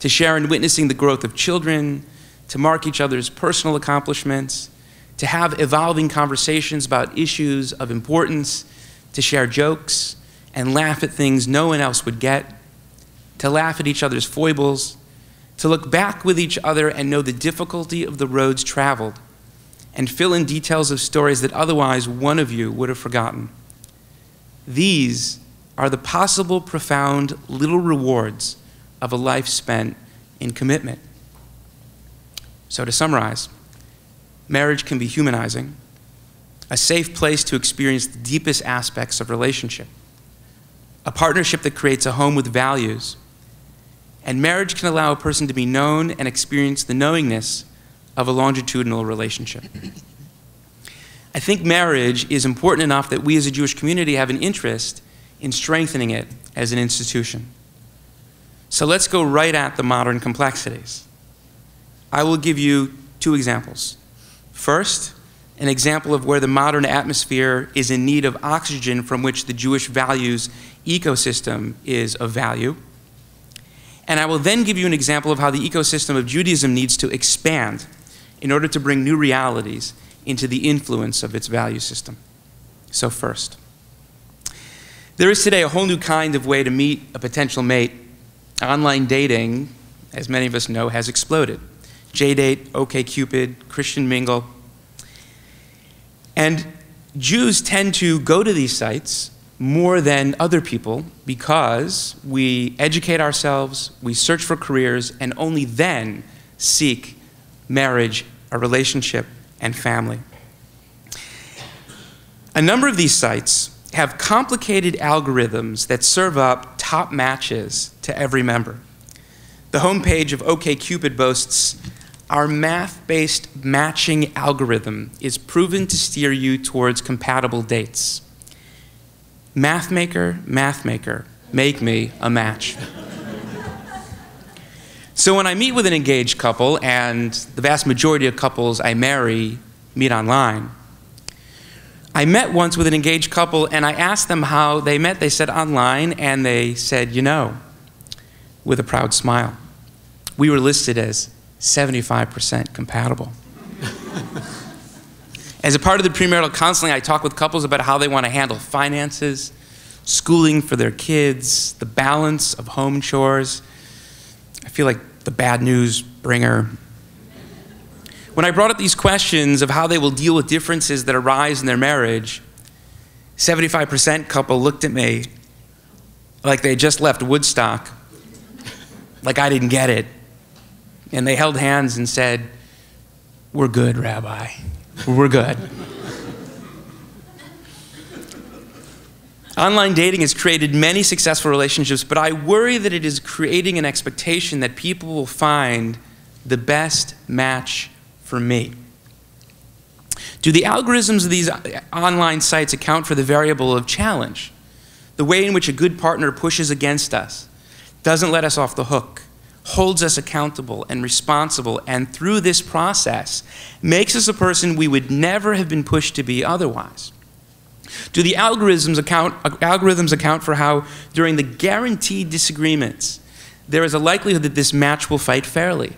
To share in witnessing the growth of children, to mark each other's personal accomplishments, to have evolving conversations about issues of importance, to share jokes and laugh at things no one else would get, to laugh at each other's foibles, to look back with each other and know the difficulty of the roads traveled, and fill in details of stories that otherwise one of you would have forgotten. These are the possible profound little rewards of a life spent in commitment. So to summarize, marriage can be humanizing, a safe place to experience the deepest aspects of relationship, a partnership that creates a home with values, and marriage can allow a person to be known and experience the knowingness of a longitudinal relationship. I think marriage is important enough that we as a Jewish community have an interest in strengthening it as an institution. So let's go right at the modern complexities. I will give you two examples. First, an example of where the modern atmosphere is in need of oxygen from which the Jewish values ecosystem is of value. And I will then give you an example of how the ecosystem of Judaism needs to expand in order to bring new realities into the influence of its value system. So first, there is today a whole new kind of way to meet a potential mate. Online dating, as many of us know, has exploded. JDate, OkCupid, Christian Mingle. And Jews tend to go to these sites more than other people because we educate ourselves, we search for careers, and only then seek marriage, a relationship, and family. A number of these sites have complicated algorithms that serve up top matches to every member. The homepage of OkCupid boasts, "Our math-based matching algorithm is proven to steer you towards compatible dates. Math maker, make me a match." So when I meet with an engaged couple, and the vast majority of couples I marry meet online, I met once with an engaged couple and I asked them how they met. They said online, and they said, you know, with a proud smile, we were listed as 75% compatible. As a part of the premarital counseling, I talk with couples about how they want to handle finances, schooling for their kids, the balance of home chores. I feel like the bad news bringer. When I brought up these questions of how they will deal with differences that arise in their marriage, 75% couple looked at me like they just left Woodstock, like I didn't get it. And they held hands and said, "We're good, Rabbi. We're good." Online dating has created many successful relationships, but I worry that it is creating an expectation that people will find the best match for me. Do the algorithms of these online sites account for the variable of challenge? The way in which a good partner pushes against us, doesn't let us off the hook, holds us accountable and responsible, and through this process makes us a person we would never have been pushed to be otherwise? Do the algorithms account for how, during the guaranteed disagreements, there is a likelihood that this match will fight fairly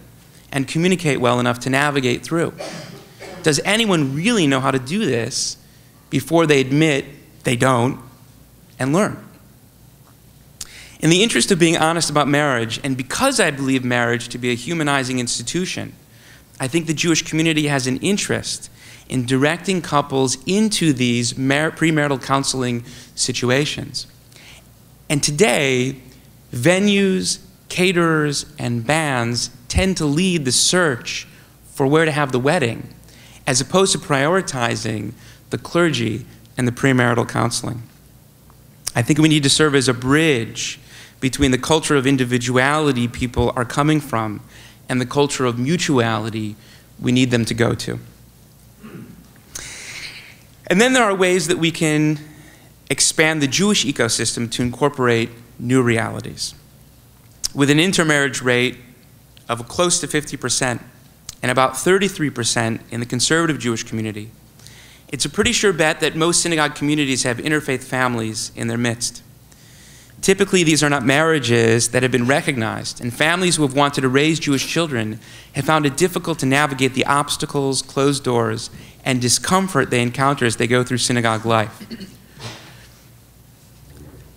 and communicate well enough to navigate through? Does anyone really know how to do this before they admit they don't and learn? In the interest of being honest about marriage, and because I believe marriage to be a humanizing institution, I think the Jewish community has an interest in directing couples into these premarital counseling situations. And today, venues, caterers, and bands tend to lead the search for where to have the wedding, as opposed to prioritizing the clergy and the premarital counseling. I think we need to serve as a bridge between the culture of individuality people are coming from and the culture of mutuality we need them to go to. And then there are ways that we can expand the Jewish ecosystem to incorporate new realities. With an intermarriage rate of close to 50% and about 33% in the conservative Jewish community, it's a pretty sure bet that most synagogue communities have interfaith families in their midst. Typically, these are not marriages that have been recognized, and families who have wanted to raise Jewish children have found it difficult to navigate the obstacles, closed doors, and discomfort they encounter as they go through synagogue life.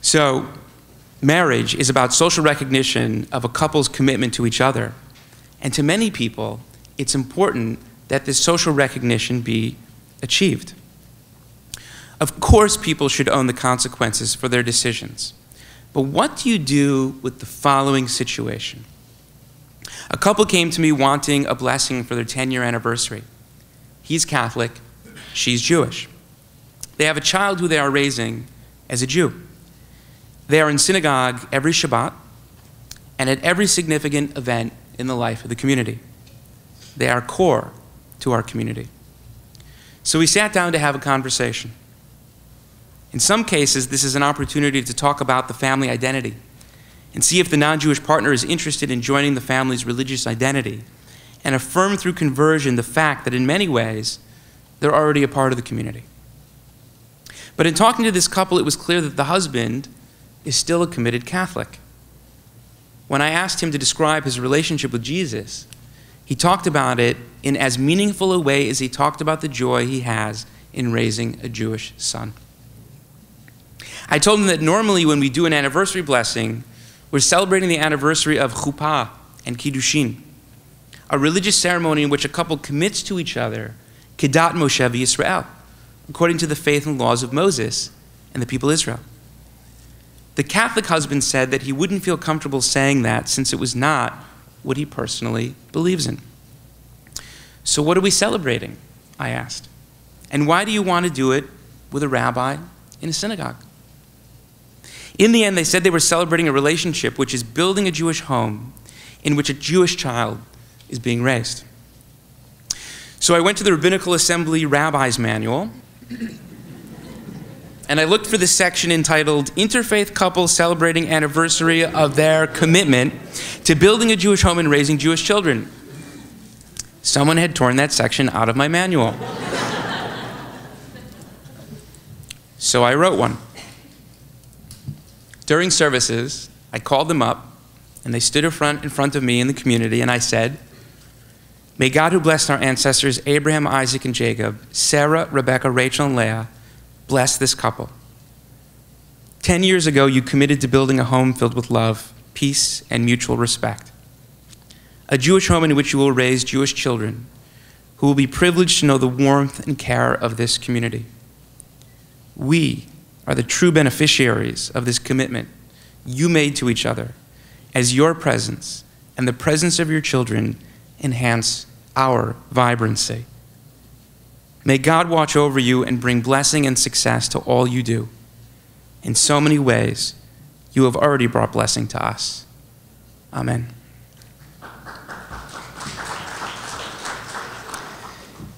So, marriage is about social recognition of a couple's commitment to each other. And to many people, it's important that this social recognition be achieved. Of course, people should own the consequences for their decisions. But what do you do with the following situation? A couple came to me wanting a blessing for their 10-year anniversary. He's Catholic, she's Jewish. They have a child who they are raising as a Jew. They are in synagogue every Shabbat and at every significant event in the life of the community. They are core to our community. So we sat down to have a conversation. In some cases, this is an opportunity to talk about the family identity and see if the non-Jewish partner is interested in joining the family's religious identity and affirm through conversion the fact that in many ways, they're already a part of the community. But in talking to this couple, it was clear that the husband is still a committed Catholic. When I asked him to describe his relationship with Jesus, he talked about it in as meaningful a way as he talked about the joy he has in raising a Jewish son. I told him that normally when we do an anniversary blessing, we're celebrating the anniversary of chuppah and kiddushin, a religious ceremony in which a couple commits to each other, kedat Moshe v'Yisrael, according to the faith and laws of Moses and the people of Israel. The Catholic husband said that he wouldn't feel comfortable saying that since it was not what he personally believes in. So what are we celebrating? I asked. And why do you want to do it with a rabbi in a synagogue? In the end, they said they were celebrating a relationship which is building a Jewish home in which a Jewish child is being raised. So I went to the Rabbinical Assembly Rabbi's Manual, and I looked for the section entitled Interfaith Couple Celebrating Anniversary of Their Commitment to Building a Jewish Home and Raising Jewish Children. Someone had torn that section out of my manual. So I wrote one. During services, I called them up, and they stood in front of me in the community, and I said, "May God who blessed our ancestors Abraham, Isaac, and Jacob, Sarah, Rebecca, Rachel, and Leah, bless this couple. 10 years ago, you committed to building a home filled with love, peace, and mutual respect. A Jewish home in which you will raise Jewish children who will be privileged to know the warmth and care of this community. We are the true beneficiaries of this commitment you made to each other as your presence and the presence of your children enhance our vibrancy. May God watch over you and bring blessing and success to all you do. In so many ways, you have already brought blessing to us. Amen."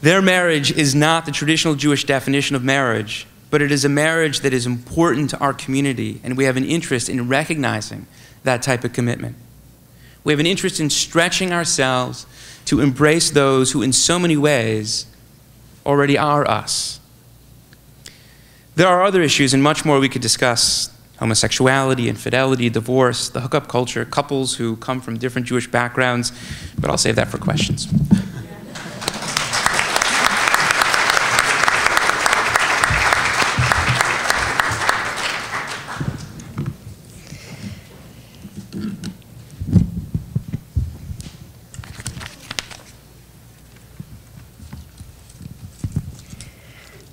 Their marriage is not the traditional Jewish definition of marriage, but it is a marriage that is important to our community, and we have an interest in recognizing that type of commitment. We have an interest in stretching ourselves to embrace those who in so many ways already are us. There are other issues and much more we could discuss, homosexuality, infidelity, divorce, the hookup culture, couples who come from different Jewish backgrounds, but I'll save that for questions.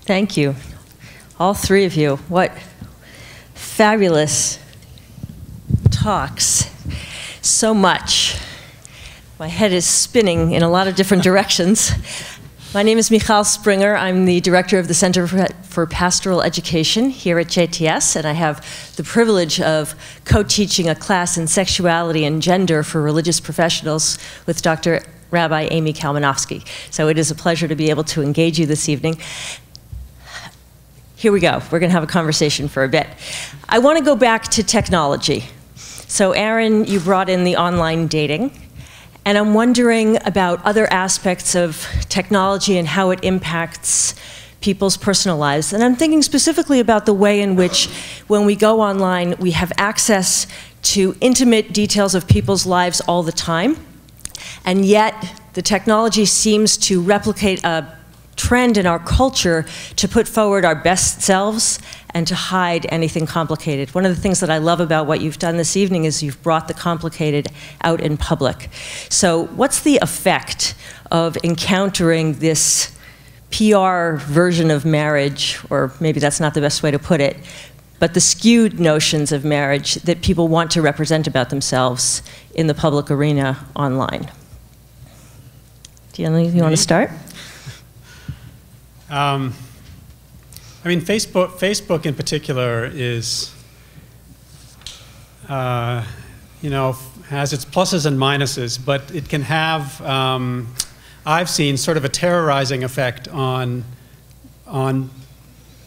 Thank you, all three of you. What fabulous talks. So much. My head is spinning in a lot of different directions. My name is Mychal Springer. I'm the director of the Center for Pastoral Education here at JTS, and I have the privilege of co-teaching a class in sexuality and gender for religious professionals with Dr. Rabbi Amy Kalmanofsky. So it is a pleasure to be able to engage you this evening. Here we go. We're going to have a conversation for a bit. I want to go back to technology. So Aaron, you brought in the online dating, and I'm wondering about other aspects of technology and how it impacts people's personal lives. And I'm thinking specifically about the way in which, when we go online, we have access to intimate details of people's lives all the time, and yet the technology seems to replicate a trend in our culture to put forward our best selves and to hide anything complicated. One of the things that I love about what you've done this evening is you've brought the complicated out in public. So what's the effect of encountering this PR version of marriage, or maybe that's not the best way to put it, but the skewed notions of marriage that people want to represent about themselves in the public arena online? Do you want to start? I mean, Facebook in particular is, you know, has its pluses and minuses, but it can have, I've seen sort of a terrorizing effect on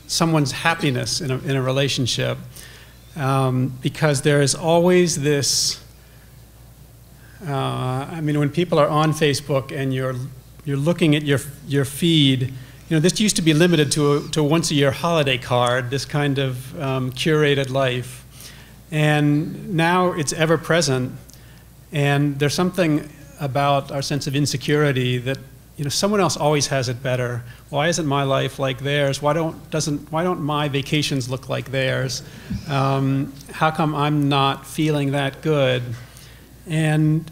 someone's happiness in a relationship, because there is always this, I mean, when people are on Facebook and you're looking at your feed. You know, this used to be limited to a once-a-year holiday card, this kind of curated life. And now it's ever present. And there's something about our sense of insecurity that, you know, someone else always has it better. Why isn't my life like theirs? Why don't my vacations look like theirs? How come I'm not feeling that good? And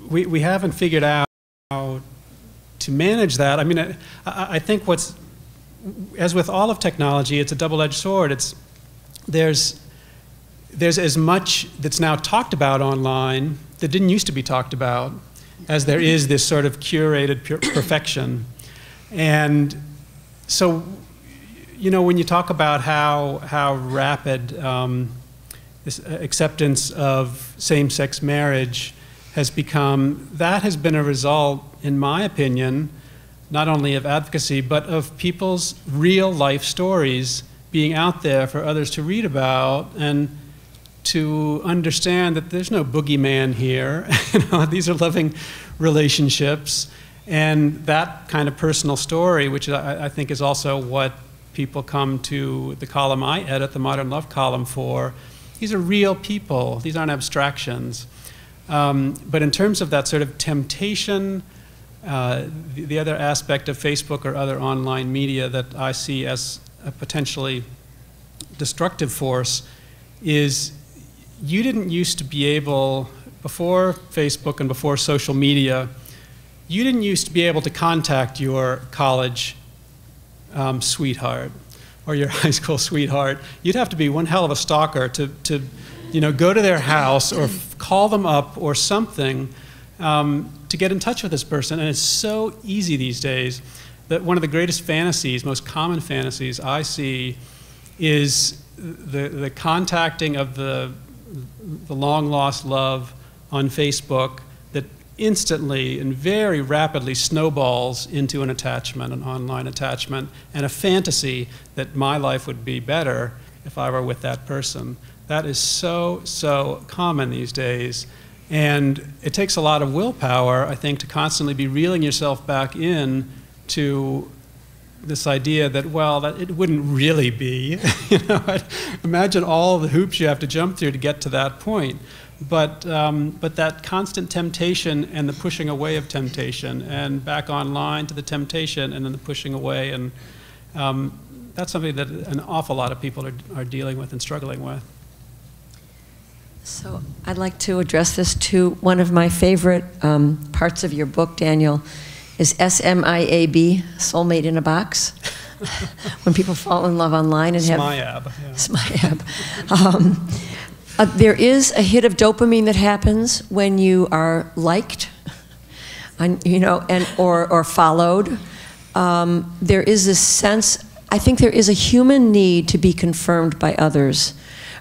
we haven't figured out how to manage that. I mean, I think as with all of technology, it's a double-edged sword. There's as much that's now talked about online that didn't used to be talked about, as there is this sort of curated perfection. And so, you know, when you talk about how rapid this acceptance of same-sex marriage has become, that has been a result, in my opinion, not only of advocacy, but of people's real life stories being out there for others to read about and to understand that there's no boogeyman here. You know, these are loving relationships. And that kind of personal story, which I think is also what people come to the column I edit, the Modern Love column, for. These are real people. These aren't abstractions. But in terms of that sort of temptation, the other aspect of Facebook or other online media that I see as a potentially destructive force is you didn't used to be able, before Facebook and before social media, you didn't used to be able to contact your college sweetheart or your high school sweetheart. You'd have to be one hell of a stalker to you know, go to their house or call them up or something to get in touch with this person. And it's so easy these days that one of the greatest fantasies, most common fantasies I see is the contacting of the long-lost love on Facebook that instantly and very rapidly snowballs into an attachment, an online attachment, and a fantasy that my life would be better if I were with that person. That is so common these days. And it takes a lot of willpower, I think, to constantly be reeling yourself back in to this idea that, well, that it wouldn't really be. Imagine all the hoops you have to jump through to get to that point. But that constant temptation and the pushing away of temptation, and back online to the temptation and then the pushing away, and that's something that an awful lot of people are dealing with and struggling with. So I'd like to address this to one of my favorite parts of your book, Daniel, is SMIAB, Soulmate in a Box. When people fall in love online and have... SMIAB. There is a hit of dopamine that happens when you are liked, or followed. There is this sense, I think there is a human need to be confirmed by others.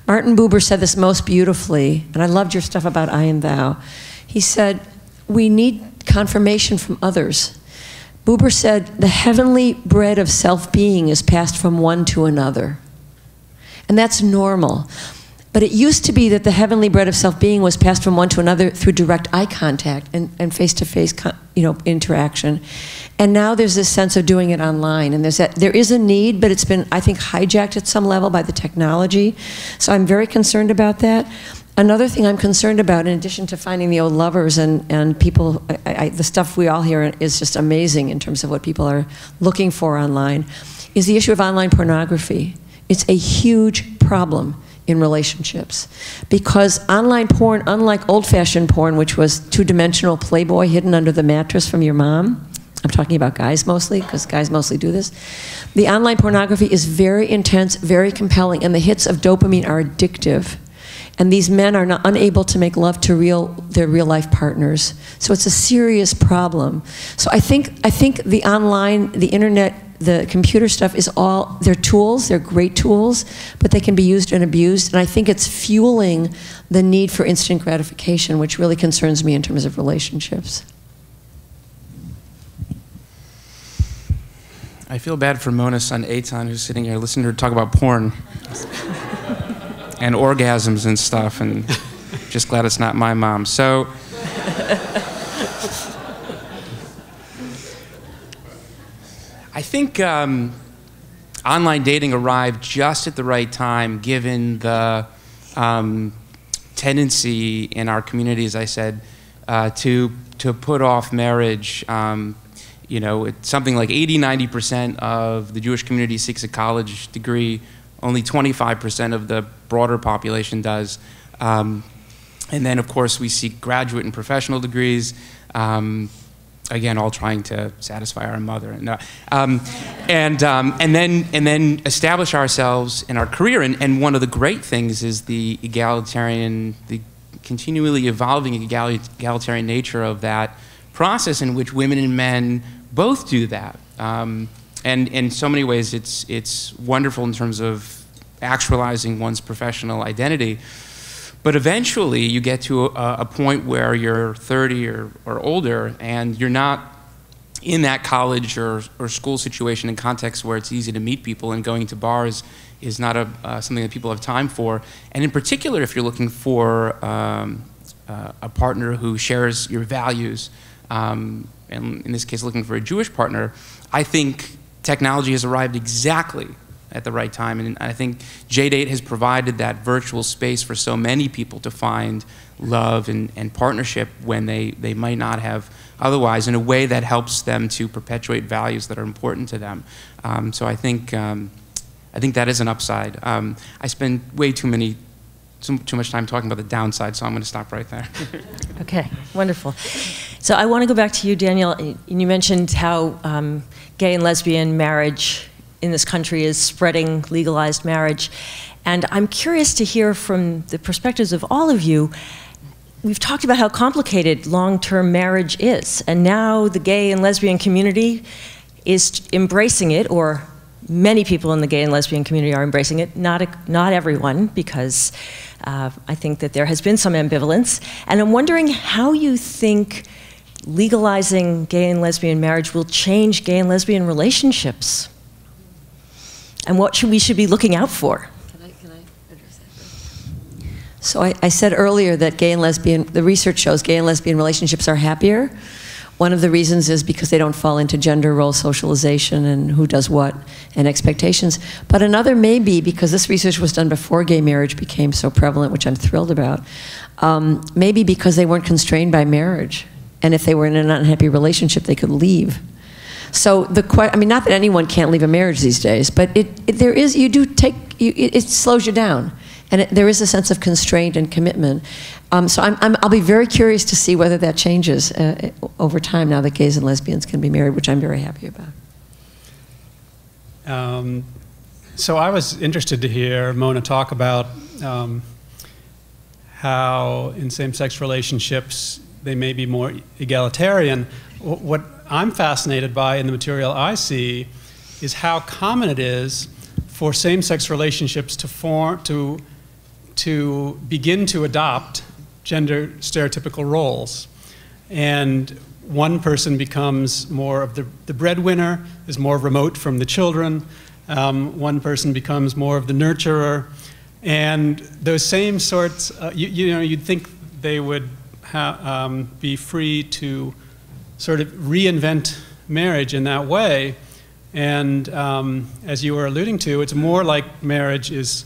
Martin Buber said this most beautifully, and I loved your stuff about I and thou. He said, we need confirmation from others. Buber said, the heavenly bread of self-being is passed from one to another. And that's normal. But it used to be that the heavenly bread of self-being was passed from one to another through direct eye contact and face-to-face interaction. And now there's this sense of doing it online. And there is a need, but it's been, I think, hijacked at some level by the technology. So I'm very concerned about that. Another thing I'm concerned about, in addition to finding the old lovers and people, the stuff we all hear is just amazing in terms of what people are looking for online, is the issue of online pornography. It's a huge problem in relationships, because online porn, unlike old-fashioned porn, which was two-dimensional Playboy hidden under the mattress from your mom, I'm talking about guys mostly, because guys mostly do this, the online pornography is very intense, very compelling, and the hits of dopamine are addictive. And these men are not unable to make love to their real-life partners. So it's a serious problem. So I think the online, the internet, the computer stuff is all, they're tools, they're great tools, but they can be used and abused, and I think it's fueling the need for instant gratification, which really concerns me in terms of relationships. I feel bad for Mona's son, Eitan, who's sitting here listening to her talk about porn and orgasms and stuff, and just glad it's not my mom. So, I think online dating arrived just at the right time, given the tendency in our community, as I said, to put off marriage. It's something like 80–90% of the Jewish community seeks a college degree. Only 25% of the broader population does. And then, of course, we seek graduate and professional degrees. Again, all trying to satisfy our mother, and then establish ourselves in our career. And one of the great things is the continually evolving egalitarian nature of that process, in which women and men both do that. And in so many ways, it's wonderful in terms of actualizing one's professional identity. But eventually, you get to a point where you're 30 or older, and you're not in that college or school situation and context where it's easy to meet people, and going to bars is not something that people have time for. And in particular, if you're looking for a partner who shares your values, and in this case, looking for a Jewish partner, I think technology has arrived exactly at the right time. And I think JDate has provided that virtual space for so many people to find love and partnership when they might not have otherwise, in a way that helps them to perpetuate values that are important to them. So I think that is an upside. I spend way too much time talking about the downside, so I'm going to stop right there. Okay, wonderful. So I want to go back to you, Daniel. You mentioned how gay and lesbian marriage in this country is spreading legalized marriage. And I'm curious to hear from the perspectives of all of you. We've talked about how complicated long-term marriage is, and now the gay and lesbian community is embracing it, or many people in the gay and lesbian community are embracing it, not everyone, because I think that there has been some ambivalence. And I'm wondering how you think legalizing gay and lesbian marriage will change gay and lesbian relationships, and what we should be looking out for. Can I address that first? So I said earlier that the research shows gay and lesbian relationships are happier. One of the reasons is because they don't fall into gender role socialization and who does what and expectations. But another may be because this research was done before gay marriage became so prevalent, which I'm thrilled about, maybe because they weren't constrained by marriage. And if they were in an unhappy relationship, they could leave. So I mean, not that anyone can't leave a marriage these days, but it slows you down. And there is a sense of constraint and commitment. So I'll be very curious to see whether that changes over time now that gays and lesbians can be married, which I'm very happy about. So I was interested to hear Mona talk about how in same-sex relationships they may be more egalitarian. What I'm fascinated by in the material I see is how common it is for same-sex relationships to begin to adopt gender stereotypical roles. And one person becomes more of the breadwinner, is more remote from the children. One person becomes more of the nurturer. And those same sorts, you'd think they would be free to sort of reinvent marriage in that way. And as you were alluding to, it's more like marriage is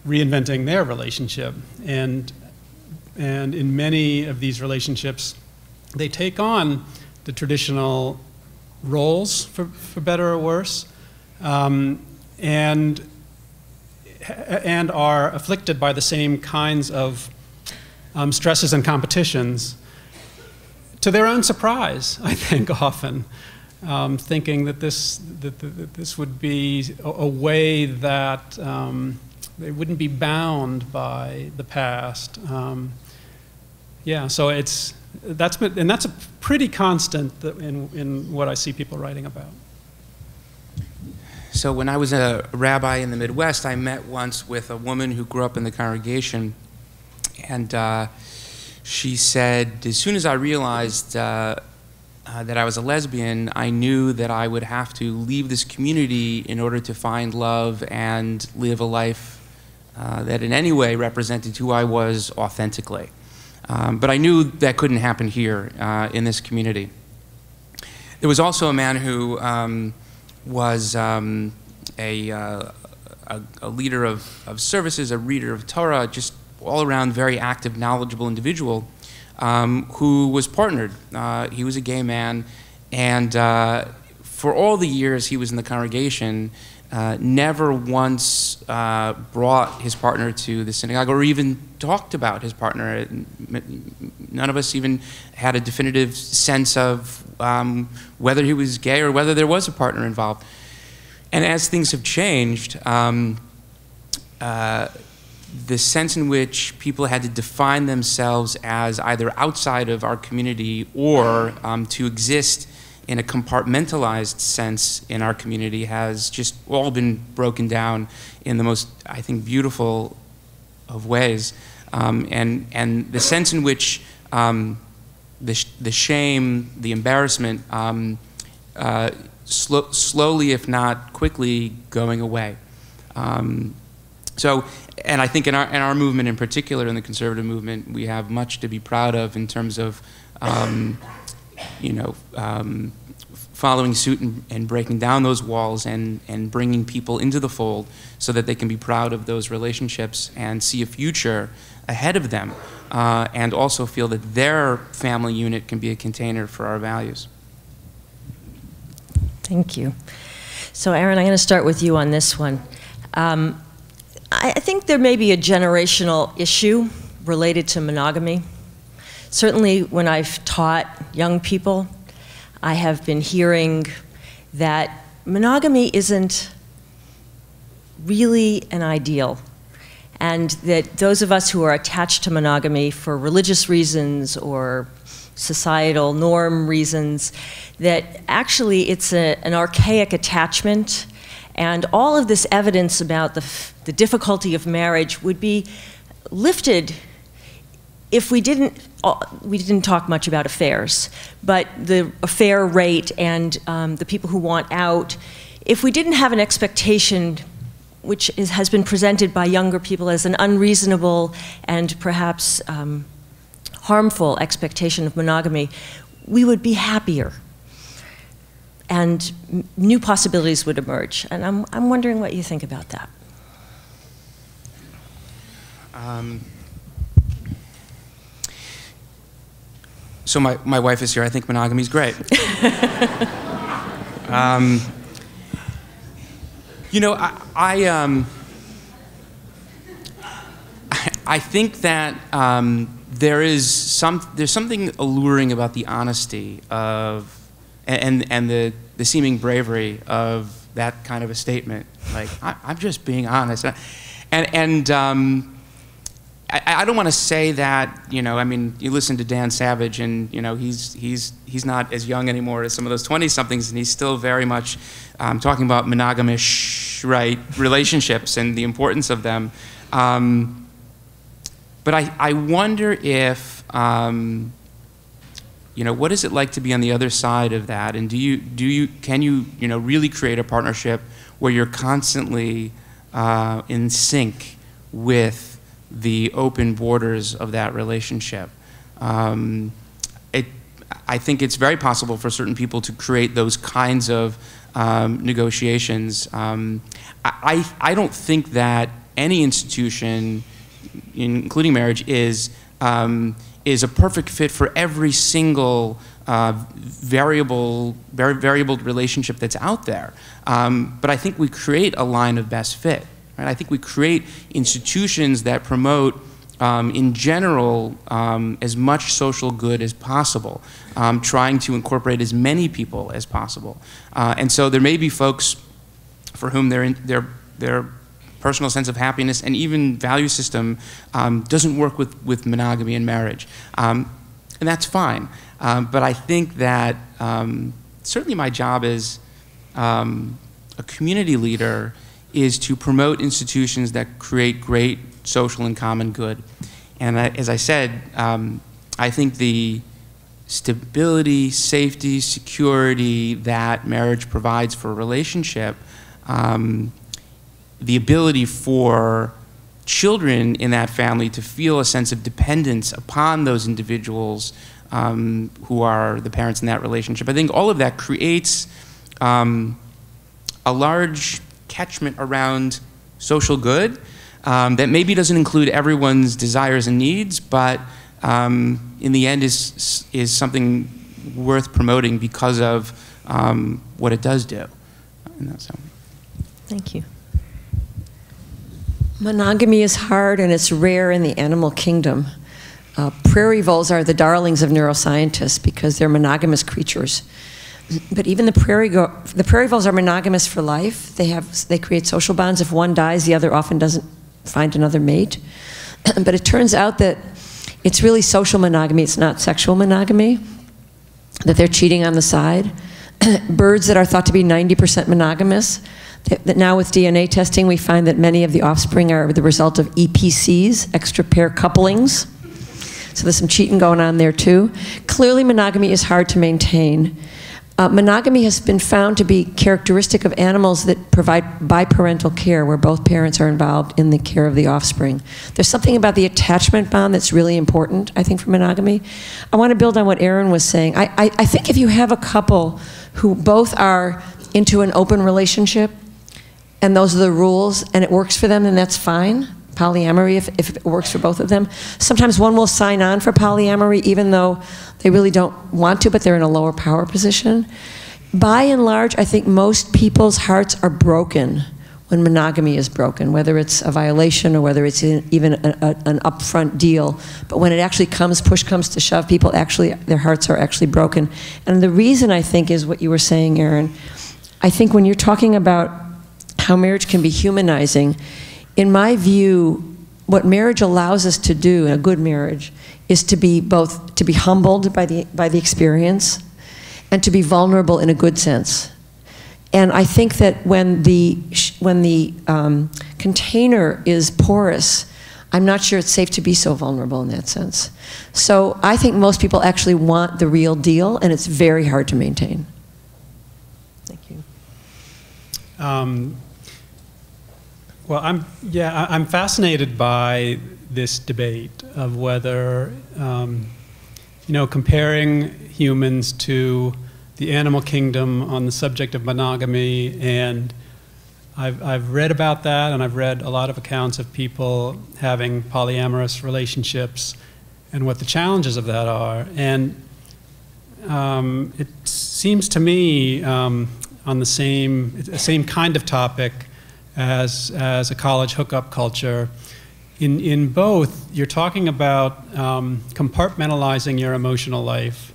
reinventing their relationship. And in many of these relationships, they take on the traditional roles, for better or worse, and are afflicted by the same kinds of stresses and competitions, to their own surprise, I think, often, thinking that this would be a way that they wouldn't be bound by the past. Yeah, so that's a pretty constant in what I see people writing about. So when I was a rabbi in the Midwest, I met once with a woman who grew up in the congregation, and she said, as soon as I realized that I was a lesbian, I knew that I would have to leave this community in order to find love and live a life that in any way represented who I was authentically. But I knew that couldn't happen here in this community. There was also a man who was a leader of services, a reader of Torah, just all around very active, knowledgeable individual who was partnered. He was a gay man, and for all the years he was in the congregation, never once brought his partner to the synagogue or even talked about his partner. None of us even had a definitive sense of whether he was gay or whether there was a partner involved. And as things have changed, the sense in which people had to define themselves as either outside of our community or to exist in a compartmentalized sense in our community has just all been broken down in the most, I think, beautiful of ways. And the sense in which the shame, the embarrassment, slowly, if not quickly, going away. And I think in our movement in particular, in the conservative movement, we have much to be proud of in terms of following suit and breaking down those walls and bringing people into the fold so that they can be proud of those relationships and see a future ahead of them, and also feel that their family unit can be a container for our values. Thank you. So Aaron, I'm going to start with you on this one. I think there may be a generational issue related to monogamy. Certainly when I've taught young people, I have been hearing that monogamy isn't really an ideal, and that those of us who are attached to monogamy for religious reasons or societal norm reasons, that actually it's an archaic attachment, and all of this evidence about the difficulty of marriage would be lifted if we didn't talk much about affairs, but the affair rate and the people who want out, if we didn't have an expectation which has been presented by younger people as an unreasonable and perhaps harmful expectation of monogamy, we would be happier, and new possibilities would emerge. And I'm wondering what you think about that. So my wife is here. I think monogamy is great. You know, I think that there's something alluring about the honesty of and the seeming bravery of that kind of a statement. Like, I'm just being honest, and I don't want to say that, you know, I mean, you listen to Dan Savage, and, you know, he's not as young anymore as some of those 20-somethings, and he's still very much talking about monogamous, right, relationships and the importance of them. But I wonder if, you know, what is it like to be on the other side of that? And can you know, really create a partnership where you're constantly in sync with the open borders of that relationship? I think it's very possible for certain people to create those kinds of negotiations. I don't think that any institution, including marriage, is a perfect fit for every single variable relationship that's out there. But I think we create a line of best fit. Right? I think we create institutions that promote, in general, as much social good as possible, trying to incorporate as many people as possible. And so there may be folks for whom their personal sense of happiness and even value system doesn't work with monogamy and marriage. And that's fine. But I think that certainly my job as a community leader is to promote institutions that create great social and common good. And as I said, I think the stability, safety, security that marriage provides for a relationship, the ability for children in that family to feel a sense of dependence upon those individuals who are the parents in that relationship, I think all of that creates a large catchment around social good that maybe doesn't include everyone's desires and needs, but in the end is something worth promoting because of what it does do. Thank you. Monogamy is hard and it's rare in the animal kingdom. Prairie voles are the darlings of neuroscientists because they're monogamous creatures. But even the prairie voles are monogamous for life. They create social bonds. If one dies, the other often doesn't find another mate. But it turns out that it's really social monogamy. It's not sexual monogamy, that they're cheating on the side. Birds that are thought to be 90% monogamous, that now with DNA testing, we find that many of the offspring are the result of EPCs, extra pair couplings. So there's some cheating going on there too. Clearly, monogamy is hard to maintain. Monogamy has been found to be characteristic of animals that provide biparental care, where both parents are involved in the care of the offspring. There's something about the attachment bond that's really important, I think, for monogamy. I want to build on what Aaron was saying. I think if you have a couple who both are into an open relationship, and those are the rules, and it works for them, then that's fine. Polyamory, if it works for both of them. Sometimes one will sign on for polyamory even though they really don't want to, but they're in a lower power position. By and large, I think most people's hearts are broken when monogamy is broken, whether it's a violation or whether it's even an upfront deal. But when it actually comes, push comes to shove, people actually, their hearts are actually broken. And the reason, I think, is what you were saying, Aaron. I think when you're talking about how marriage can be humanizing, in my view, what marriage allows us to do, a good marriage, is to be both to be humbled by the experience and to be vulnerable in a good sense. And I think that when the container is porous, I'm not sure it's safe to be so vulnerable in that sense. So I think most people actually want the real deal, and it's very hard to maintain. Thank you. Well, I'm fascinated by this debate of whether comparing humans to the animal kingdom on the subject of monogamy, and I've read about that, and I've read a lot of accounts of people having polyamorous relationships and what the challenges of that are. And it seems to me on the same kind of topic as a college hookup culture. In both, you're talking about compartmentalizing your emotional life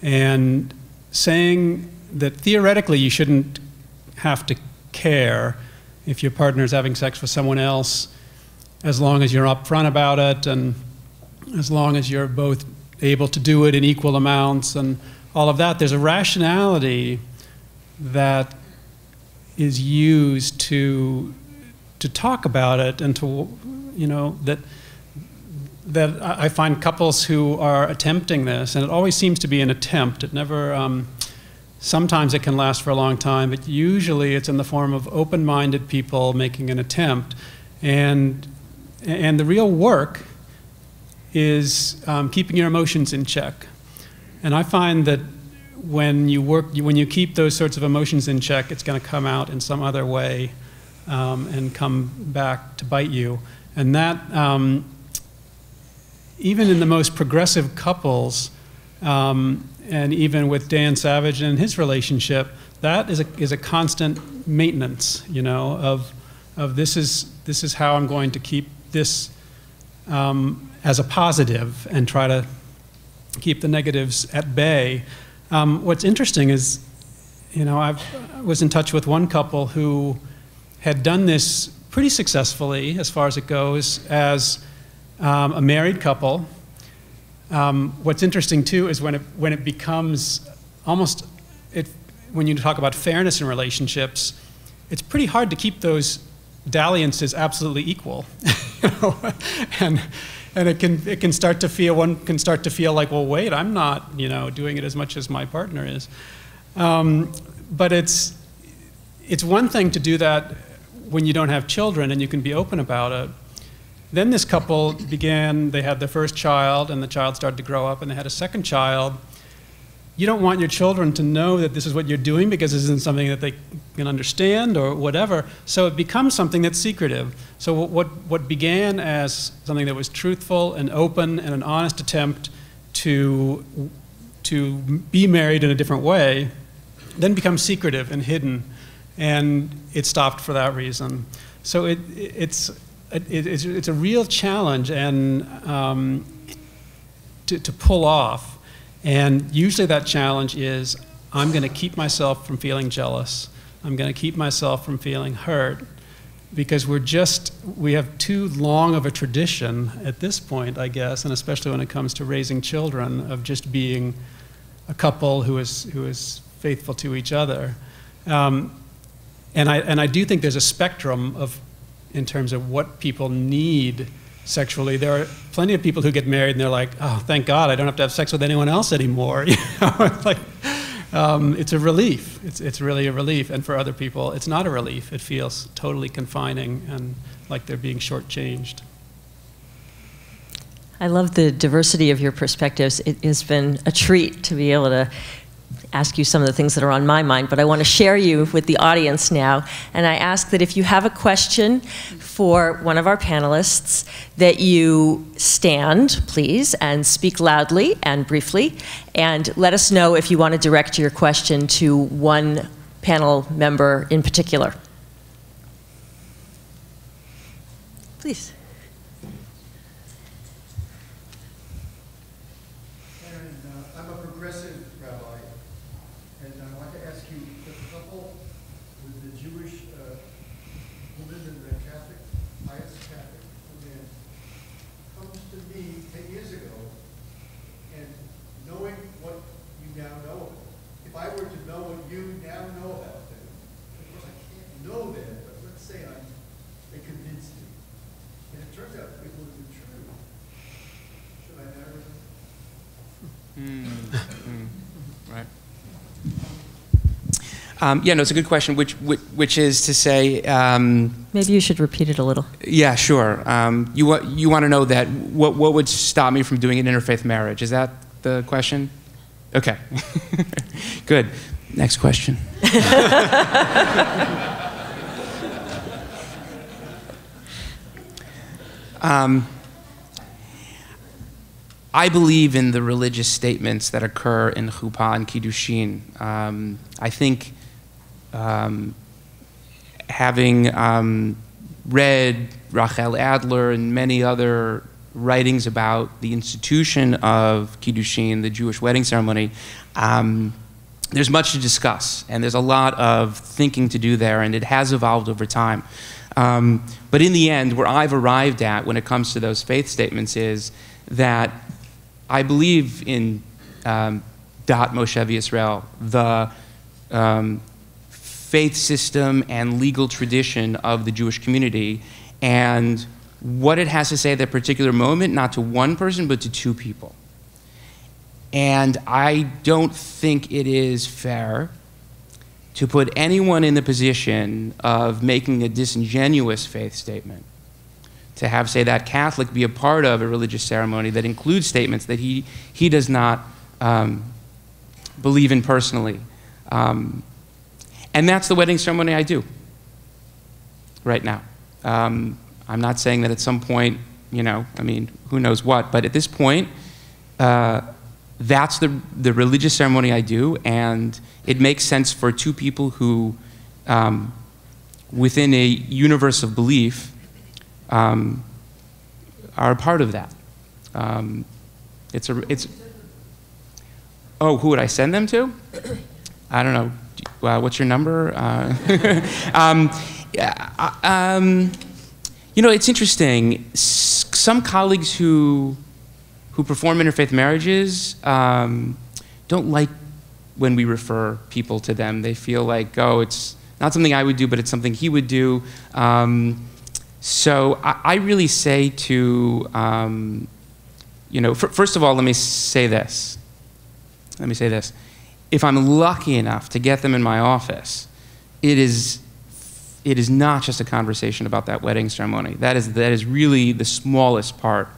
and saying that theoretically you shouldn't have to care if your partner is having sex with someone else, as long as you're upfront about it and as long as you're both able to do it in equal amounts and all of that. There's a rationality that is used to talk about it, and to, that I find couples who are attempting this, and it always seems to be an attempt. It never, sometimes it can last for a long time, but usually it's in the form of open-minded people making an attempt. And the real work is keeping your emotions in check. And I find that when you keep those sorts of emotions in check, it's going to come out in some other way and come back to bite you. And that, even in the most progressive couples, and even with Dan Savage and his relationship, that is a constant maintenance, of this is how I'm going to keep this as a positive and try to keep the negatives at bay. What's interesting is, I was in touch with one couple who had done this pretty successfully, as far as it goes, as a married couple. What's interesting too is when it becomes almost, when you talk about fairness in relationships, it's pretty hard to keep those dalliances absolutely equal, and it can start to feel, one can start to feel like, well, wait, I'm not doing it as much as my partner is, but it's one thing to do that when you don't have children and you can be open about it. Then this couple they had their first child, and the child started to grow up, and they had a second child. You don't want your children to know that this is what you're doing, because this isn't something that they can understand or whatever. So it becomes something that's secretive. So what began as something that was truthful and open and an honest attempt to be married in a different way, then becomes secretive and hidden, and it stopped for that reason. So it's a real challenge and to pull off. And usually that challenge is, I'm going to keep myself from feeling jealous. I'm going to keep myself from feeling hurt, because we have too long of a tradition at this point, I guess, and especially when it comes to raising children, of just being a couple who is faithful to each other. And I do think there's a spectrum in terms of what people need sexually. There are plenty of people who get married and they're like, oh, thank God, I don't have to have sex with anyone else anymore. It's a relief. It's really a relief. And for other people, it's not a relief. It feels totally confining and like they're being shortchanged. I love the diversity of your perspectives. It has been a treat to be able to ask you some of the things that are on my mind, but I want to share you with the audience now. And I ask that if you have a question for one of our panelists, that you stand, please, and speak loudly and briefly, and let us know if you want to direct your question to one panel member in particular. Please. I'm a progressive rabbi, and I want to ask you, the couple with the Jewish woman and the Catholic, pious Catholic man, comes to me 10 years ago, and knowing what you now know, if I were to know what you now know about them, of course I can't know them, but let's say they convinced me, and it turns out it wasn't true. Should I marry them? Right. Yeah, no, it's a good question, which is to say... Maybe you should repeat it a little. Yeah, sure. You want to know that what would stop me from doing an interfaith marriage? Is that the question? Okay. Good. Next question. I believe in the religious statements that occur in chuppah and kiddushin. I think having read Rachel Adler and many other writings about the institution of kiddushin, the Jewish wedding ceremony, there's much to discuss, and there's a lot of thinking to do there, and it has evolved over time. But in the end, where I've arrived at when it comes to those faith statements is that I believe in Dat Moshe Yisrael, the faith system and legal tradition of the Jewish community, and what it has to say at that particular moment, not to one person, but to two people. And I don't think it is fair to put anyone in the position of making a disingenuous faith statement, to have, say, that Catholic be a part of a religious ceremony that includes statements that he does not believe in personally. And that's the wedding ceremony I do right now. I'm not saying that at some point, you know, I mean, who knows what, but at this point, that's the religious ceremony I do, and it makes sense for two people who, within a universe of belief, are a part of that. Oh, who would I send them to? I don't know. What's your number? You know, it's interesting. Some colleagues who perform interfaith marriages don't like when we refer people to them. They feel like, oh, it's not something I would do, but it's something he would do. So I really say to, you know, first of all, let me say this. If I'm lucky enough to get them in my office, it is not just a conversation about that wedding ceremony. That is really the smallest part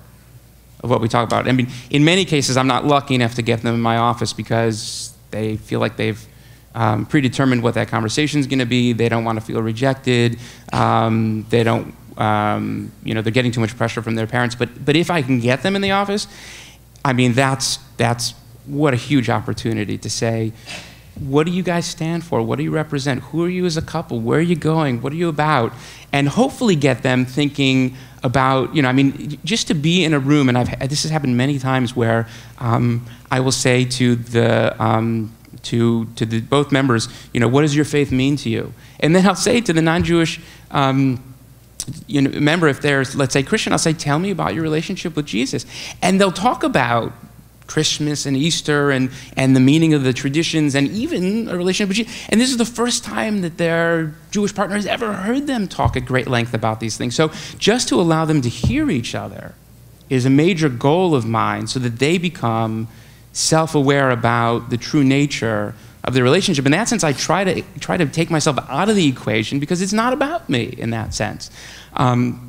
of what we talk about. I mean, in many cases, I'm not lucky enough to get them in my office because they feel like they've predetermined what that conversation is going to be. They don't want to feel rejected. They don't, you know, they're getting too much pressure from their parents. But if I can get them in the office, I mean, that's what a huge opportunity to say, what do you guys stand for? What do you represent? Who are you as a couple? Where are you going? What are you about? And hopefully get them thinking about, you know, I mean, just to be in a room, and this has happened many times where I will say to both members, you know, what does your faith mean to you? And then I'll say to the non-Jewish you know, member, if there's, let's say, Christian, I'll say, tell me about your relationship with Jesus. And they'll talk about Christmas and Easter and the meaning of the traditions and even a relationship with Jesus. And this is the first time that their Jewish partner has ever heard them talk at great length about these things. So just to allow them to hear each other is a major goal of mine so that they become self-aware about the true nature of the relationship. In that sense, I try to take myself out of the equation because it's not about me in that sense.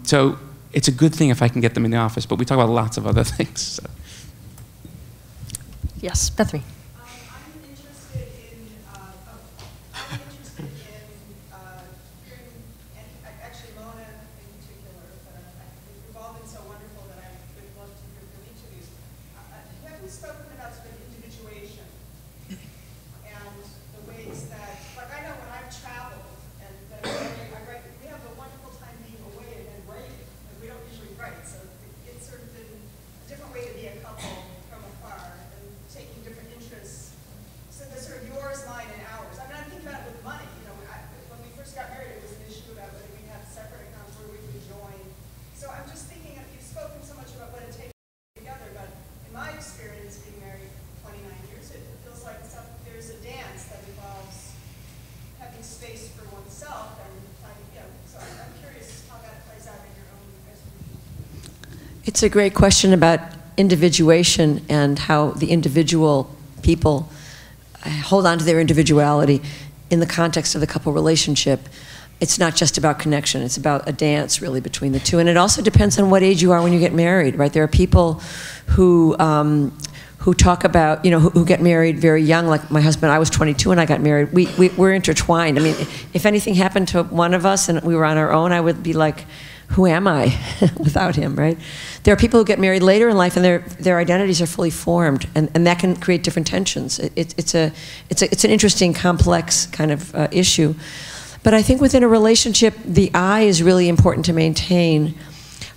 So it's a good thing if I can get them in the office, but we talk about lots of other things. So. Yes, Bethany. I'm interested in hearing, and actually Mona in particular, but you've all been so wonderful that I would love to hear from each of you. Have we spoken about sort of individuation and the ways that, like I know when I've traveled and that we have a wonderful time being away and then writing, and we don't usually write, so it's sort of been a different way to be a couple from afar. Taking different interests, so the sort of yours, mine, and ours. I mean, I'm thinking about it with money. You know, when we first got married, it was an issue about whether we had separate accounts where we could join. So I'm just thinking, you've spoken so much about what it takes together, but in my experience, being married 29 years, it feels like there's a dance that involves having space for oneself and finding, you know. So I'm curious how that plays out in your own experience. It's a great question about individuation and how the individual people hold on to their individuality in the context of the couple relationship. It's not just about connection, it's about a dance really between the two. And it also depends on what age you are when you get married, right? There are people who who talk about, you know, who get married very young, like my husband. I was 22 when I got married. We're intertwined. I mean, if anything happened to one of us and we were on our own, I would be like, who am I without him, right? There are people who get married later in life and their identities are fully formed, and that can create different tensions. It's an interesting, complex kind of issue. But I think within a relationship, the I is really important to maintain.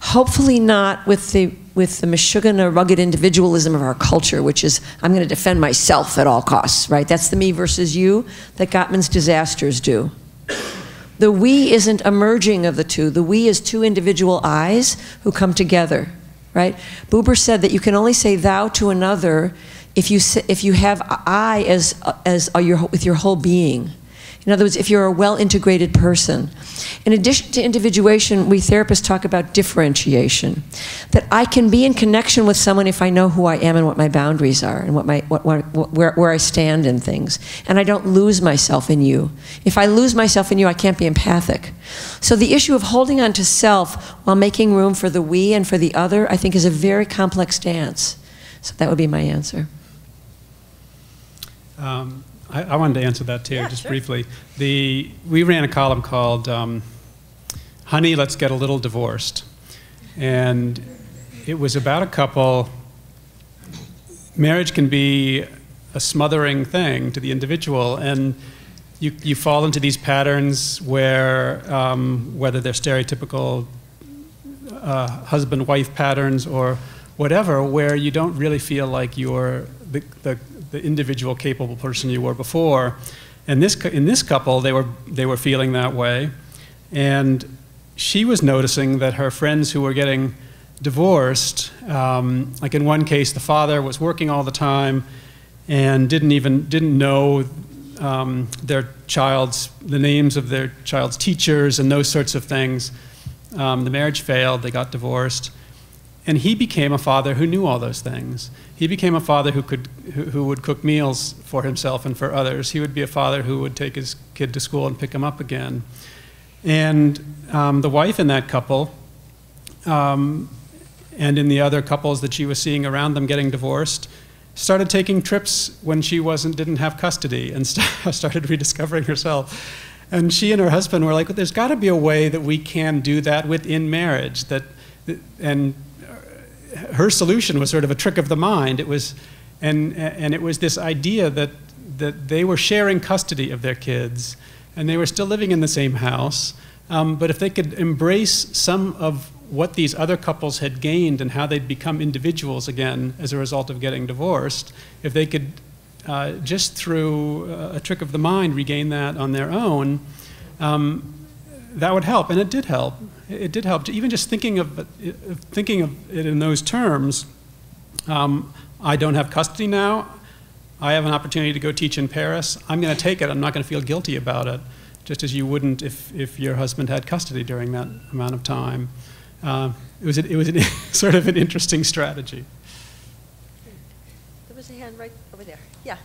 Hopefully not with the Meshuggah, rugged individualism of our culture, which is, I'm going to defend myself at all costs, right? That's the me versus you that Gottman's disasters do. The we isn't a merging of the two. The we is two individual I's who come together, right? Buber said that you can only say thou to another if you have I with your whole being. In other words, if you're a well-integrated person. In addition to individuation, we therapists talk about differentiation. That I can be in connection with someone if I know who I am and what my boundaries are and where I stand in things. And I don't lose myself in you. If I lose myself in you, I can't be empathic. So the issue of holding on to self while making room for the we and for the other, I think, is a very complex dance. So that would be my answer. I wanted to answer that too, yeah, just sure. Briefly. We ran a column called Honey, Let's Get a Little Divorced. And it was about a couple. Marriage can be a smothering thing to the individual, and you fall into these patterns where, whether they're stereotypical husband-wife patterns or whatever, where you don't really feel like you're the individual capable person you were before. And in this couple, they were feeling that way, and she was noticing that her friends who were getting divorced, like in one case, the father was working all the time and didn't know the names of their child's teachers and those sorts of things. The marriage failed, they got divorced. And he became a father who knew all those things. He became a father who would cook meals for himself and for others. He would be a father who would take his kid to school and pick him up again. And the wife in that couple, and in the other couples that she was seeing around them getting divorced, started taking trips when she didn't have custody and started rediscovering herself. And she and her husband were like, well, there's got to be a way that we can do that within marriage. And her solution was sort of a trick of the mind. It was, and it was this idea that they were sharing custody of their kids, and they were still living in the same house. But if they could embrace some of what these other couples had gained and how they'd become individuals again as a result of getting divorced, if they could just through a trick of the mind regain that on their own, that would help, and it did help. It did help. Even just thinking of it in those terms. I don't have custody now. I have an opportunity to go teach in Paris. I'm going to take it. I'm not going to feel guilty about it, just as you wouldn't if your husband had custody during that amount of time. It was sort of an interesting strategy. There was a hand right over there. Yeah.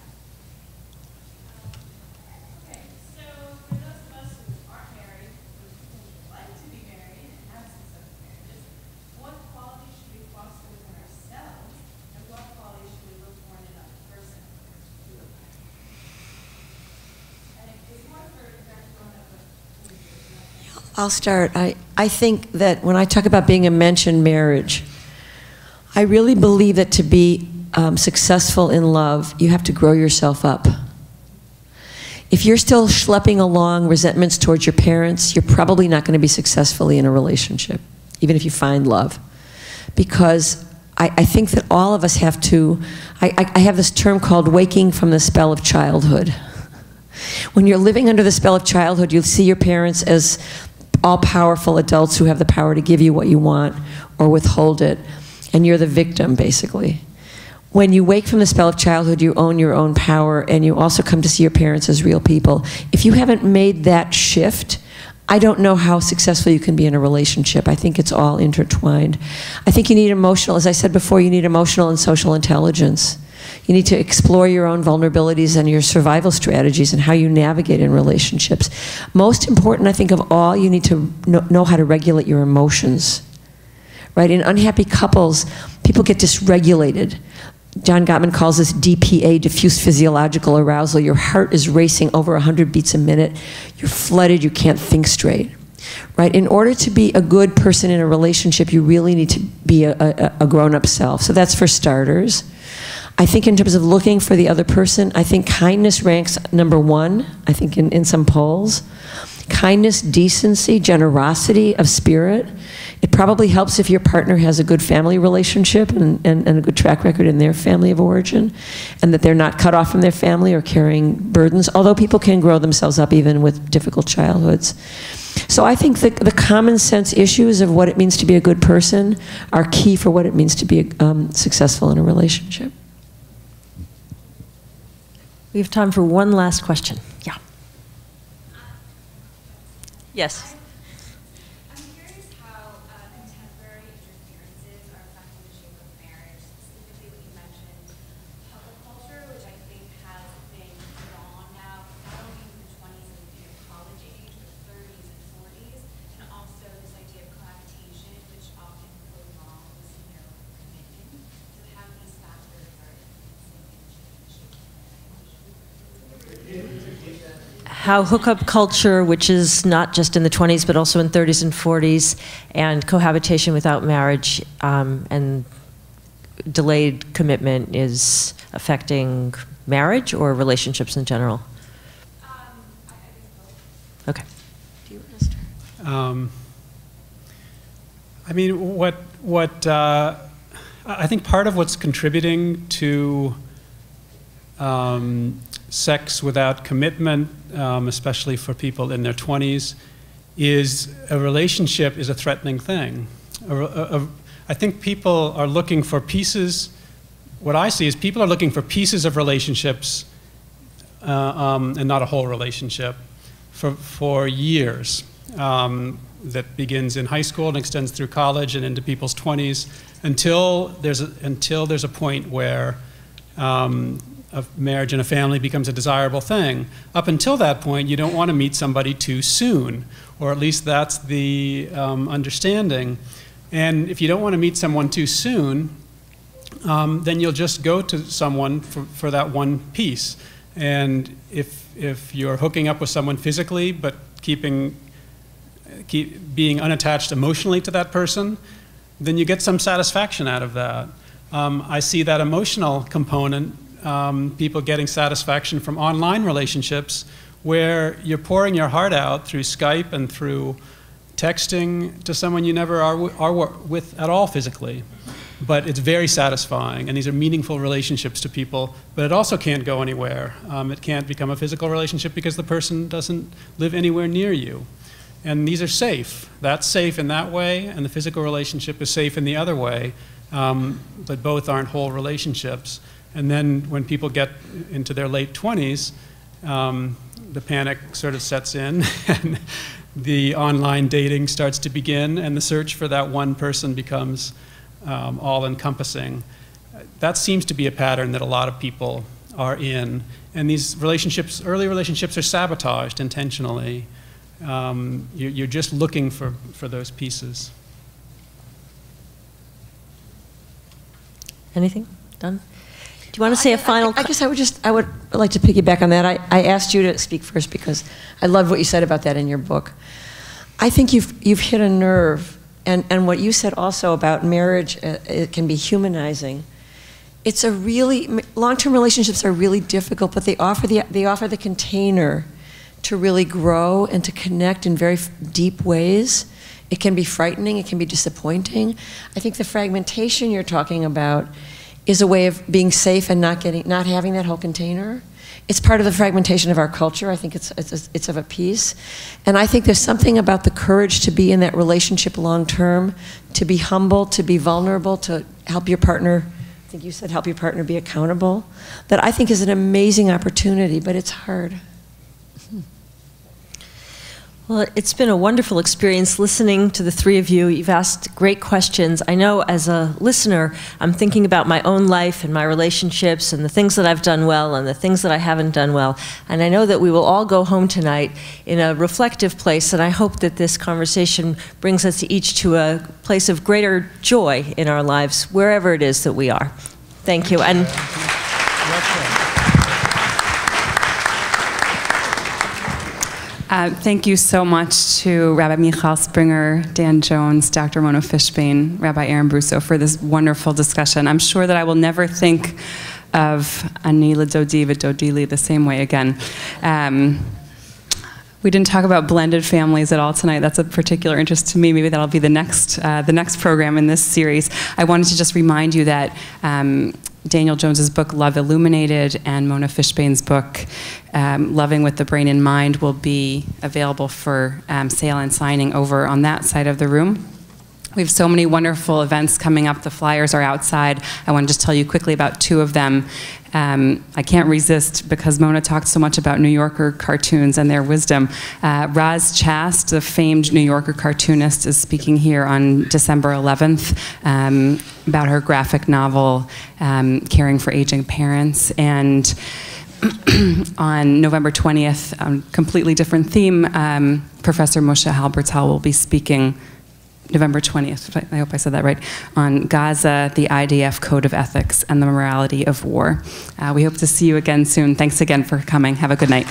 I'll start. I think that when I talk about being a mentioned marriage, I really believe that to be successful in love, you have to grow yourself up. If you're still schlepping along resentments towards your parents, you're probably not going to be successfully in a relationship, even if you find love. Because I think that all of us have to, I have this term called waking from the spell of childhood. When you're living under the spell of childhood, you see your parents as all-powerful adults who have the power to give you what you want or withhold it, and you're the victim, basically. When you wake from the spell of childhood, you own your own power, and you also come to see your parents as real people. If you haven't made that shift, I don't know how successful you can be in a relationship. I think it's all intertwined. I think you need emotional, as I said before, you need emotional and social intelligence. You need to explore your own vulnerabilities and your survival strategies and how you navigate in relationships. Most important, I think, of all, you need to know how to regulate your emotions. Right? In unhappy couples, people get dysregulated. John Gottman calls this DPA, diffuse physiological arousal. Your heart is racing over 100 beats a minute. You're flooded, you can't think straight. Right? In order to be a good person in a relationship, you really need to be a grown-up self. So that's for starters. I think in terms of looking for the other person, I think kindness ranks number one, I think in some polls. Kindness, decency, generosity of spirit. It probably helps if your partner has a good family relationship and a good track record in their family of origin, and that they're not cut off from their family or carrying burdens, although people can grow themselves up even with difficult childhoods. So I think the common sense issues of what it means to be a good person are key for what it means to be successful in a relationship. We have time for one last question. Yeah. Yes. I'm curious how contemporary interferences are affecting the shape of marriage, specifically what you mentioned, public culture, which I think has been put on now, not only in the 20s and college age, but 30s and 40s, and also this idea of cohabitation, which often goes wrong with senior commitment. So how these factors are influencing the shape of marriage. How hookup culture, which is not just in the 20s, but also in 30s and 40s, and cohabitation without marriage and delayed commitment is affecting marriage or relationships in general? Okay. Do you want to start? I mean, I think part of what's contributing to sex without commitment, especially for people in their 20s, is a relationship is a threatening thing. I think people are looking for pieces. What I see is people are looking for pieces of relationships and not a whole relationship for years. That begins in high school and extends through college and into people's 20s until there's a point where a marriage and a family becomes a desirable thing. Up until that point, you don't want to meet somebody too soon, or at least that's the understanding. And if you don't want to meet someone too soon, then you'll just go to someone for that one piece. And if you're hooking up with someone physically, but being unattached emotionally to that person, then you get some satisfaction out of that. I see that emotional component. People getting satisfaction from online relationships where you're pouring your heart out through Skype and through texting to someone you never are with at all physically. But it's very satisfying, and these are meaningful relationships to people, but it also can't go anywhere. It can't become a physical relationship because the person doesn't live anywhere near you. And these are safe. That's safe in that way, and the physical relationship is safe in the other way, but both aren't whole relationships. And then when people get into their late 20s, the panic sort of sets in, and the online dating starts to begin, and the search for that one person becomes all-encompassing. That seems to be a pattern that a lot of people are in. And these relationships, early relationships, are sabotaged intentionally. You're just looking for those pieces. Anything? Done? Do you want to say a final? I guess I would like to piggyback on that. I asked you to speak first because I love what you said about that in your book. I think you've hit a nerve, and what you said also about marriage, it can be humanizing. It's a really, long-term relationships are really difficult, but they offer the container to really grow and to connect in very deep ways. It can be frightening, it can be disappointing. I think the fragmentation you're talking about is a way of being safe and not having that whole container. It's part of the fragmentation of our culture. I think it's of a piece. And I think there's something about the courage to be in that relationship long term, to be humble, to be vulnerable, to help your partner, I think you said help your partner be accountable, that I think is an amazing opportunity, but it's hard. Well, it's been a wonderful experience listening to the three of you. You've asked great questions. I know as a listener, I'm thinking about my own life and my relationships and the things that I've done well and the things that I haven't done well. And I know that we will all go home tonight in a reflective place, and I hope that this conversation brings us each to a place of greater joy in our lives, wherever it is that we are. Thank you. And thank you so much to Rabbi Mychal Springer, Dan Jones, Dr. Mona Fishbane, Rabbi Aaron Brusso for this wonderful discussion. I'm sure that I will never think of Ani L'Dodi V'Dodi the same way again. We didn't talk about blended families at all tonight. That's a particular interest to me. Maybe that'll be the next program in this series. I wanted to just remind you that Daniel Jones's book, Love Illuminated, and Mona Fishbane's book, Loving with the Brain in Mind, will be available for sale and signing over on that side of the room. We have so many wonderful events coming up. The flyers are outside. I want to just tell you quickly about two of them. I can't resist, because Mona talked so much about New Yorker cartoons and their wisdom. Roz Chast, the famed New Yorker cartoonist, is speaking here on December 11th about her graphic novel, Caring for Aging Parents. And on November 20th, completely different theme, Professor Moshe Halbertal will be speaking November 20th, I hope I said that right, on Gaza, the IDF Code of Ethics and the Morality of War. We hope to see you again soon. Thanks again for coming. Have a good night.